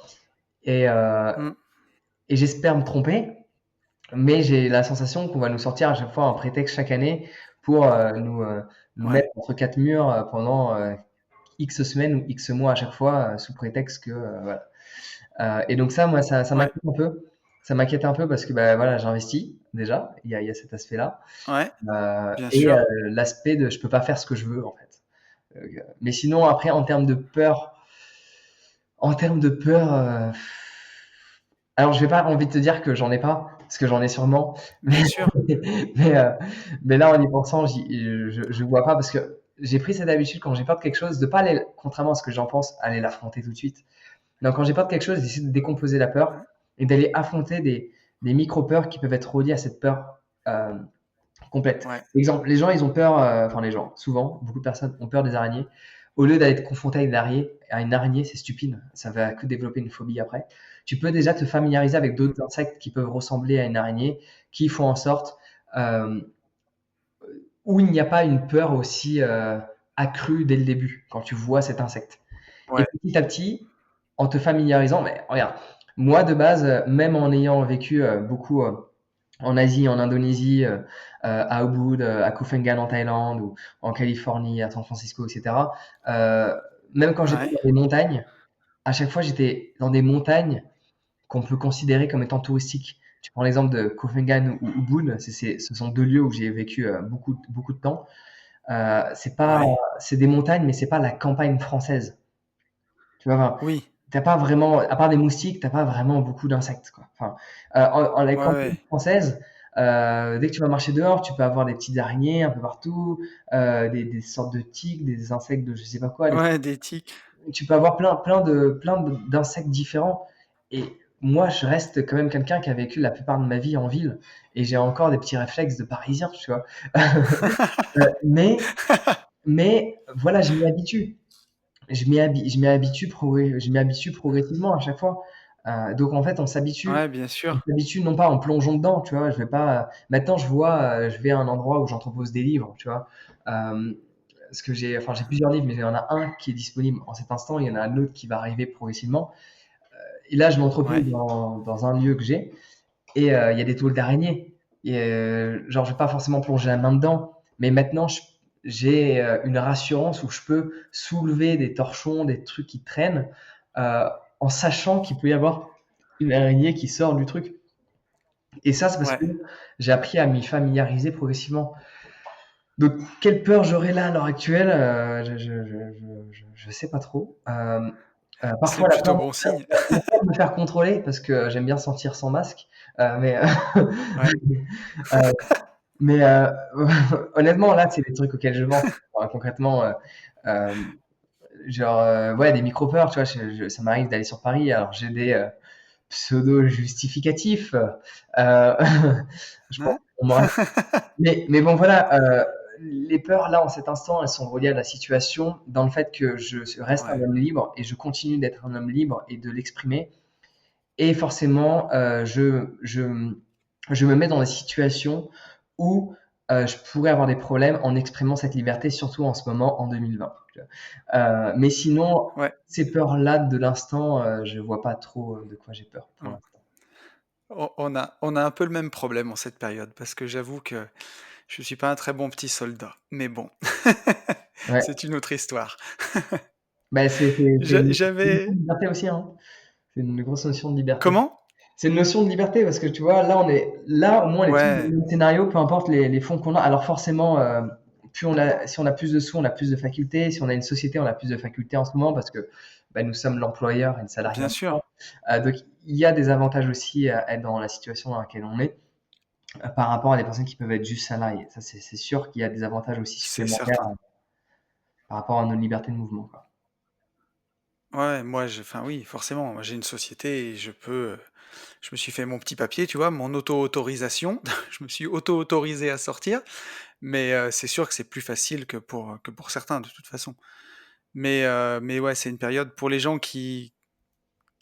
Et, euh, mm, et j'espère me tromper, mais j'ai la sensation qu'on va nous sortir à chaque fois un prétexte chaque année pour nous ouais, mettre entre quatre murs pendant X semaines ou X mois à chaque fois, sous prétexte que voilà. Et donc ça, moi, ça ouais, m'inquiète un peu. Ça m'inquiète un peu parce que bah, voilà, j'investis déjà. Il y a cet aspect-là. ouais, bien Et sûr. l'aspect de je peux pas faire ce que je veux en fait. Mais sinon, après, en termes de peur, alors je vais pas envie de te dire que j'en ai pas, parce que j'en ai sûrement, mais, Bien sûr. mais, euh, mais là en y pensant, je vois pas parce que j'ai pris cette habitude quand j'ai peur de quelque chose de pas aller, contrairement à ce que j'en pense, aller l'affronter tout de suite. Donc quand j'ai peur de quelque chose, d'essayer de décomposer la peur et d'aller affronter des micro-peurs qui peuvent être reliées à cette peur euh, complète. Ouais, Exemple, les gens, ils ont peur, enfin les gens, souvent, beaucoup de personnes ont peur des araignées. Au lieu d'aller te confronter à une araignée, c'est stupide, ça va que développer une phobie après. Tu peux déjà te familiariser avec mm, d'autres insectes qui peuvent ressembler à une araignée, qui font en sorte euh, où il n'y a pas une peur aussi accrue dès le début, quand tu vois cet insecte. Et ouais, petit à petit, en te familiarisant, mais regarde, moi de base, même en ayant vécu beaucoup en Asie, en Indonésie, à Ubud, à Koh Phangan en Thaïlande ou en Californie, à San Francisco, etc. Euh, Même quand j'étais ouais, dans des montagnes, à chaque fois j'étais dans des montagnes qu'on peut considérer comme étant touristiques. Tu prends l'exemple de Koh Phangan ou Ubud, ce sont deux lieux où j'ai vécu beaucoup de temps. C'est pas, ouais. c'est des montagnes, mais c'est pas la campagne française. Tu vois, enfin, Oui, t'as pas vraiment, à part des moustiques, t'as pas vraiment beaucoup d'insectes, quoi. Enfin, en la ouais, campagne ouais. française, dès que tu vas marcher dehors, tu peux avoir des petites araignées un peu partout, des sortes de tiques, des insectes de je sais pas quoi. Ouais, des tics. Tu peux avoir d'insectes différents. Et moi, je reste quand même quelqu'un qui a vécu la plupart de ma vie en ville, et j'ai encore des petits réflexes de Parisien, tu vois. Mais, mais voilà, je m'y habitue. Je m'y habitue progressivement à chaque fois. Donc en fait, Ouais, bien sûr. on s'habitue non pas en plongeant dedans, tu vois. Je vais pas. Maintenant, je vais à un endroit où j'entrepose des livres, tu vois. Euh, Parce que j'ai plusieurs livres, mais il y en a un qui est disponible en cet instant, il y en a un autre qui va arriver progressivement. Et là, je l'entrepose Ouais, dans un lieu que j'ai, et il y a des tôles d'araignée. Et genre, je vais pas forcément plonger la main dedans, mais maintenant, j'ai une rassurance où je peux soulever des torchons, des trucs qui traînent, euh, en sachant qu'il peut y avoir une araignée qui sort du truc. Et ça, c'est parce ouais. que j'ai appris à m'y familiariser progressivement. Donc, quelle peur j'aurais là à l'heure actuelle, je sais pas trop. C'est Parfois, plutôt bon signe. la peur de me faire contrôler parce que j'aime bien sortir sans masque. Mais Ouais, euh, Mais honnêtement, là, c'est des trucs auxquels je pense. Enfin, concrètement, euh, genre, ouais, des micro-peurs, tu vois, ça m'arrive d'aller sur Paris. Alors, j'ai des pseudo-justificatif. Je pense Hein? qu'on m'aurait mais bon, voilà, les peurs, là, en cet instant, elles sont reliées à la situation, dans le fait que je reste un Ouais, homme libre et je continue d'être un homme libre et de l'exprimer. Et forcément, je me mets dans des situations où je pourrais avoir des problèmes en exprimant cette liberté, surtout en ce moment, en 2020. Mais sinon, ouais. ces peurs-là de l'instant, je vois pas trop de quoi j'ai peur pour Mmh. l'instant. On a un peu le même problème en cette période, parce que j'avoue que je suis pas un très bon petit soldat. Mais bon, Ouais, c'est une autre histoire. bah, c'est J'a une notion j'avais de liberté aussi, hein. C'est une grosse notion de liberté. comment? C'est une notion de liberté parce que tu vois, là, au moins, on est tous dans Ouais, le même scénario, peu importe les fonds qu'on a. Alors forcément, si on a plus de sous, on a plus de facultés. Si on a une société, on a plus de facultés en ce moment parce que bah, nous sommes l'employeur et le salarié bien en même sûr. temps. Donc, il y a des avantages aussi à être dans la situation dans laquelle on est par rapport à des personnes qui peuvent être juste salariées. Ça, c'est sûr qu'il y a des avantages aussi C'est supplémentaires certain. par rapport à nos libertés de mouvement, quoi. Ouais, moi, enfin oui, forcément, moi j'ai une société et je me suis fait mon petit papier, tu vois, mon auto-autorisation. Je me suis auto-autorisé à sortir, mais c'est sûr que c'est plus facile que pour certains de toute façon. Mais ouais, c'est une période pour les gens qui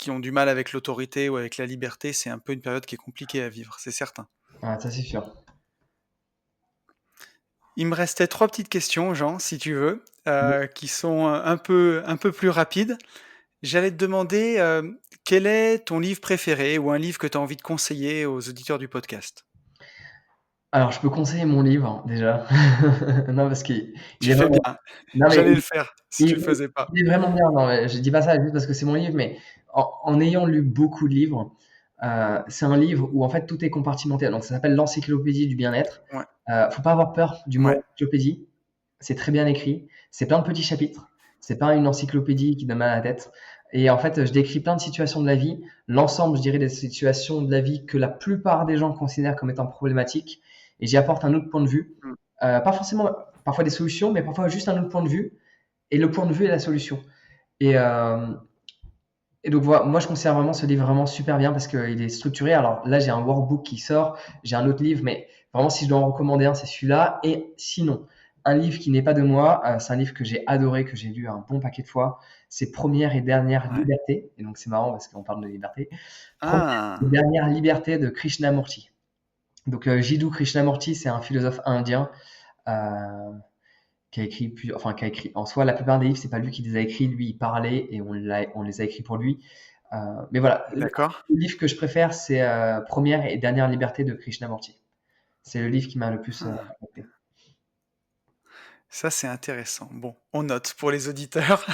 ont du mal avec l'autorité ou avec la liberté, c'est un peu une période qui est compliquée à vivre, c'est certain. Ouais, ça, c'est sûr. Il me restait trois petites questions, Jean, si tu veux, qui sont un peu plus rapides. J'allais te demander, quel est ton livre préféré ou un livre que tu as envie de conseiller aux auditeurs du podcast? Alors, je peux conseiller mon livre déjà. Non, parce qu'il Tu est fais vraiment. bien, Non, mais j'allais le faire si tu il, le faisais pas. il est vraiment bien. Non, mais je dis pas ça juste parce que c'est mon livre, mais en ayant lu beaucoup de livres, c'est un livre où en fait tout est compartimenté. Donc, ça s'appelle l'encyclopédie du bien-être. Ouais, Faut pas avoir peur du mot ouais, encyclopédie. C'est très bien écrit. C'est plein de petits chapitres. C'est pas une encyclopédie qui donne mal à la tête. Et en fait, je décris plein de situations de la vie, l'ensemble, je dirais, des situations de la vie que la plupart des gens considèrent comme étant problématiques. Et j'y apporte un autre point de vue. mmh, Pas forcément, parfois des solutions, mais parfois juste un autre point de vue. Et le point de vue est la solution. Et, euh, et donc voilà, moi je considère vraiment ce livre vraiment super bien parce qu'il est structuré. Alors là, j'ai un workbook qui sort, j'ai un autre livre, mais vraiment si je dois en recommander un, c'est celui-là. Et sinon, un livre qui n'est pas de moi, c'est un livre que j'ai adoré, que j'ai lu un bon paquet de fois. C'est Première et dernière ouais. liberté. Et donc c'est marrant parce qu'on parle de liberté. Première et Ah! dernière liberté de Krishnamurti. Donc Jiddu Krishnamurti, c'est un philosophe indien. Euh, qui a écrit enfin qui a écrit en soi la plupart des livres, c'est pas lui qui les a écrits, lui il parlait et on les a écrits pour lui. Mais voilà, D'accord. le livre que je préfère, c'est Première et dernière liberté de Krishnamurti. C'est le livre qui m'a le plus Ah, impacté. ça c'est intéressant. Bon, on note pour les auditeurs.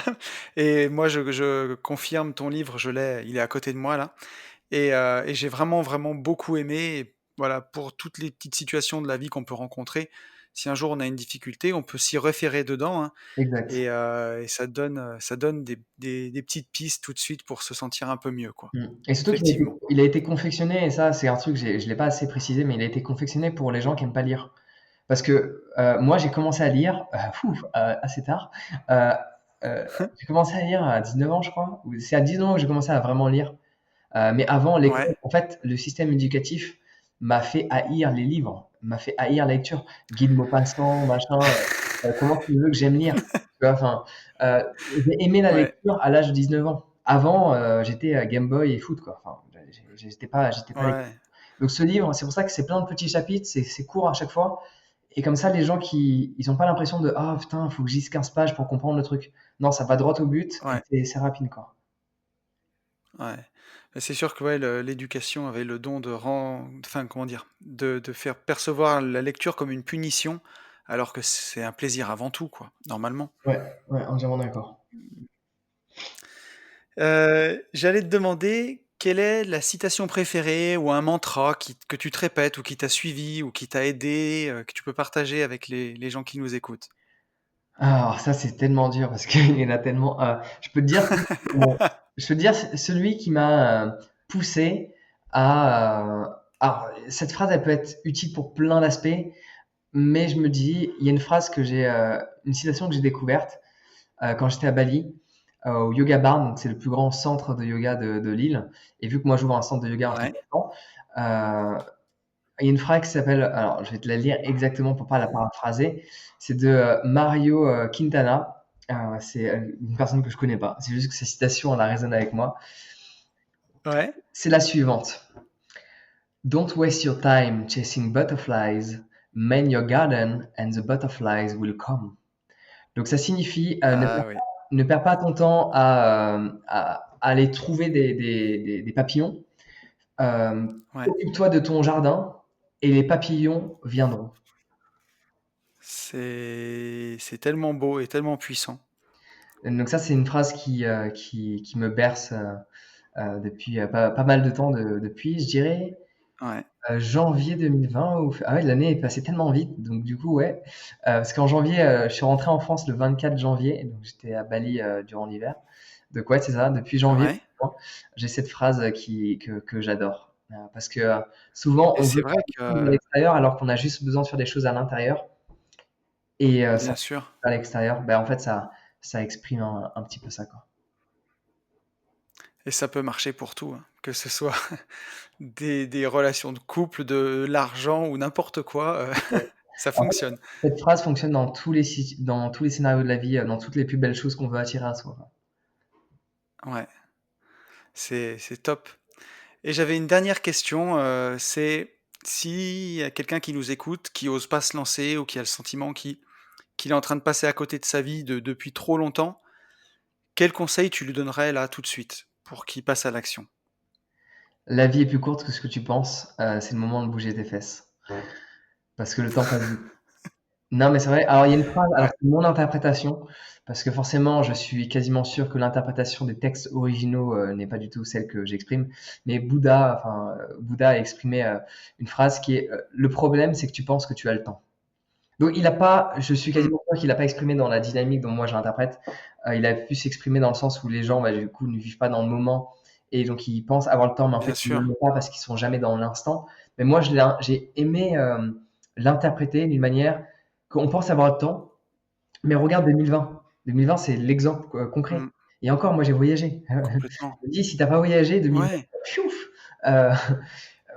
Et moi je confirme ton livre, je l'ai, il est à côté de moi là. Et j'ai vraiment, vraiment beaucoup aimé. Et voilà, pour toutes les petites situations de la vie qu'on peut rencontrer, si un jour on a une difficulté, on peut s'y référer dedans, hein, Exact. et ça donne des petites pistes tout de suite pour se sentir un peu mieux, quoi. Et surtout Effectivement. il a été confectionné, et ça c'est un truc, je l'ai pas assez précisé, mais il a été confectionné pour les gens qui aiment pas lire. Parce que moi j'ai commencé à lire assez tard. Euh, j'ai commencé à lire à 19 ans, je crois. C'est à 19 ans que j'ai commencé à vraiment lire. Mais avant l'école, Ouais, en fait, le système éducatif m'a fait haïr les livres, m'a fait haïr la lecture. Guy de Maupassant, machin, comment tu veux que j'aime lire? Tu vois, enfin, heu, j'ai aimé la ouais, lecture à l'âge de 19 ans. Avant, j'étais, Game Boy et foot, quoi. Enfin, j'étais pas lecteur. ouais, Donc ce livre, c'est pour ça que c'est plein de petits chapitres, c'est court à chaque fois et comme ça, les gens qui ils ont pas l'impression de: «Ah putain, faut que je lise 15 pages pour comprendre le truc». Non, ça va droit au but et ouais, c'est rapide, quoi. ouais. Mais c'est sûr que ouais, l'éducation avait le don de enfin, comment dire, de faire percevoir la lecture comme une punition, alors que c'est un plaisir avant tout, quoi, normalement. Ouais, ouais, entièrement d'accord. J'allais te demander quelle est la citation préférée ou un mantra que tu te répètes ou qui t'a suivi ou qui t'a aidé, que tu peux partager avec les gens qui nous écoutent? Alors ça, c'est tellement dur parce qu'il y en a tellement. Je peux te dire, bon, je peux te dire celui qui m'a poussé alors, cette phrase, elle peut être utile pour plein d'aspects, mais je me dis, il y a une citation que j'ai découverte quand j'étais à Bali. au Yoga Barn, donc c'est le plus grand centre de yoga de Lille. Et vu que moi j'ouvre un centre de yoga en Ouais, temps, il y a une phrase qui s'appelle, alors je vais te la lire exactement pour pas la paraphraser, c'est de Mario Quintana. C'est une personne que je connais pas, c'est juste que sa citation elle a résonné avec moi. ouais. C'est la suivante. Don't waste your time chasing butterflies. Mend your garden and the butterflies will come. Donc ça signifie Ah oui, ne perds pas ton temps à aller trouver des papillons. ouais. Occupe-toi de ton jardin et les papillons viendront. C'est tellement beau et tellement puissant. Donc ça, c'est une phrase qui me berce depuis pas mal de temps depuis, je dirais, Ouais, janvier 2020. Ah ouais, l'année est passée tellement vite. Donc du coup, ouais. Parce qu'en janvier, je suis rentré en France le 24 janvier. Donc j'étais à Bali durant l'hiver. Donc ouais, c'est ça. Depuis janvier, ouais. j'ai cette phrase que j'adore. Parce que souvent, Et on c'est veut vrai faire de que, l'extérieur alors qu'on a juste besoin de faire des choses à l'intérieur. Et ça, bien sûr, à l'extérieur, ben, en fait, ça exprime un petit peu ça, quoi. et ça peut marcher pour tout, hein, que ce soit des relations de couple, de l'argent ou n'importe quoi, ça En fait, fonctionne. cette phrase fonctionne dans tous les scénarios de la vie, dans toutes les plus belles choses qu'on veut attirer à soi, quoi. Ouais, c'est top. Et j'avais une dernière question, c'est s'il y a quelqu'un qui nous écoute, qui ose pas se lancer ou qui a le sentiment qu'il est en train de passer à côté de sa vie depuis trop longtemps, quel conseil tu lui donnerais là tout de suite pour qu'il passe à l'action? La vie est plus courte que ce que tu penses, c'est le moment de bouger tes fesses. Parce que le temps passe vite. Non, mais c'est vrai. Alors, il y a une phrase, alors Ouais, c'est mon interprétation, parce que forcément, je suis quasiment sûr que l'interprétation des textes originaux n'est pas du tout celle que j'exprime. Mais Bouddha a exprimé une phrase qui est le problème, c'est que tu penses que tu as le temps. Donc, il a pas, je suis mmh, quasiment sûr qu'il n'a pas exprimé dans la dynamique dont moi je l'interprète. Il a pu s'exprimer dans le sens où les gens, bah, du coup, ne vivent pas dans le moment et donc ils pensent avoir le temps, mais en bien fait, ils n'en sûr, ont pas parce qu'ils sont jamais dans l'instant. Mais moi, j'ai aimé l'interpréter d'une manière qu'on pense avoir le temps, mais regarde 2020. 2020, c'est l'exemple concret. mmh, Et encore, moi, j'ai voyagé. complètement. Je me dis, si t'as pas voyagé, 2020, Ouais, piouf, euh,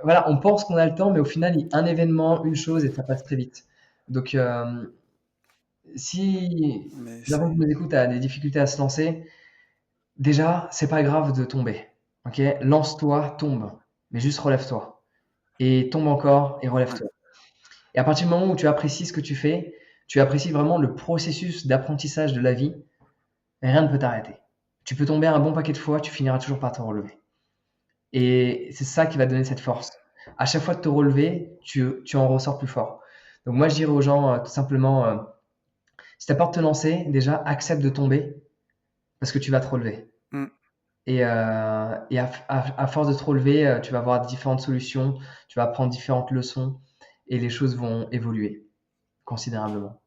voilà, on pense qu'on a le temps, mais au final, un événement, une chose, et ça passe très vite. Donc, si mais la personne qui c'est nous écoute a des difficultés à se lancer, déjà, c'est pas grave de tomber. Ok? Lance-toi, tombe, mais juste relève-toi. Et tombe encore et ouais, relève-toi. Et à partir du moment où tu apprécies ce que tu fais, tu apprécies vraiment le processus d'apprentissage de la vie, rien ne peut t'arrêter. Tu peux tomber un bon paquet de fois, tu finiras toujours par te relever. Et c'est ça qui va donner cette force. À chaque fois de te relever, tu en ressors plus fort. Donc moi, je dirais aux gens tout simplement, si tu as peur de te lancer, déjà, accepte de tomber parce que tu vas te relever. mmh, Et à force de te relever, tu vas avoir différentes solutions, tu vas apprendre différentes leçons et les choses vont évoluer considérablement.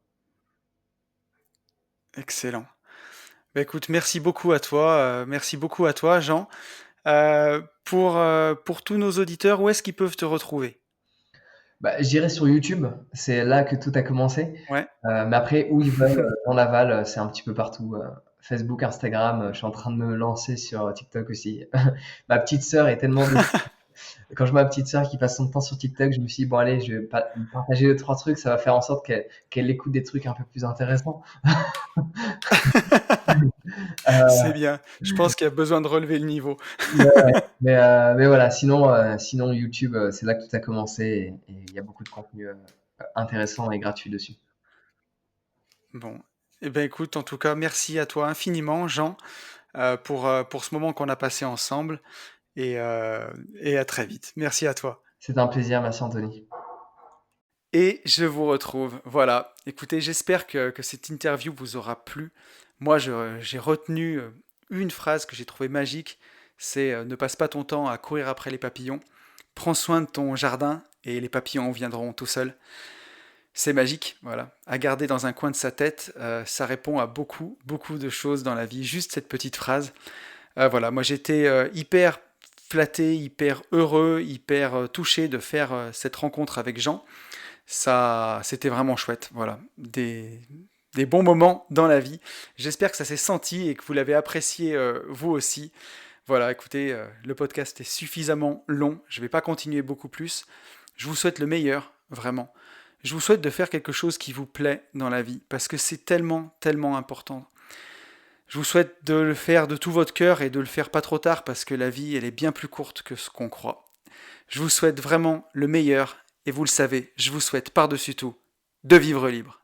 excellent. Bah, écoute, merci beaucoup à toi Jean. Pour tous nos auditeurs, où est-ce qu'ils peuvent te retrouver? Bah, je dirais sur YouTube, c'est là que tout a commencé. Ouais, Mais après, où ils veulent, dans l'aval, c'est un petit peu partout. Facebook, Instagram, je suis en train de me lancer sur TikTok aussi. Ma petite sœur est tellement quand je vois ma petite sœur qui passe son temps sur TikTok, je me suis dit, bon, allez, je vais partager deux, trois trucs, ça va faire en sorte qu'elle écoute des trucs un peu plus intéressants. c'est Euh, bien. Je pense qu'il y a besoin de relever le niveau. mais, mais voilà, sinon YouTube, c'est là que tout a commencé et il y a beaucoup de contenu intéressant et gratuit dessus. Bon, eh ben écoute, en tout cas, merci à toi infiniment, Jean, pour ce moment qu'on a passé ensemble et à très vite. Merci à toi. C'était un plaisir, merci Anthony. Et je vous retrouve. Voilà. Écoutez, j'espère que cette interview vous aura plu. Moi, j'ai retenu une phrase que j'ai trouvée magique. C'est ne passe pas ton temps à courir après les papillons. Prends soin de ton jardin et les papillons viendront tout seuls. C'est magique, voilà. À garder dans un coin de sa tête, ça répond à beaucoup, beaucoup de choses dans la vie. Juste cette petite phrase. Voilà, moi j'étais hyper flatté, hyper heureux, hyper touché de faire cette rencontre avec Jean. Ça, c'était vraiment chouette, voilà. des bons moments dans la vie. J'espère que ça s'est senti et que vous l'avez apprécié vous aussi. Voilà, écoutez, le podcast est suffisamment long, je ne vais pas continuer beaucoup plus. Je vous souhaite le meilleur, vraiment. Je vous souhaite de faire quelque chose qui vous plaît dans la vie, parce que c'est tellement, tellement important. Je vous souhaite de le faire de tout votre cœur et de le faire pas trop tard, parce que la vie, elle est bien plus courte que ce qu'on croit. Je vous souhaite vraiment le meilleur, et vous le savez, je vous souhaite par-dessus tout de vivre libre.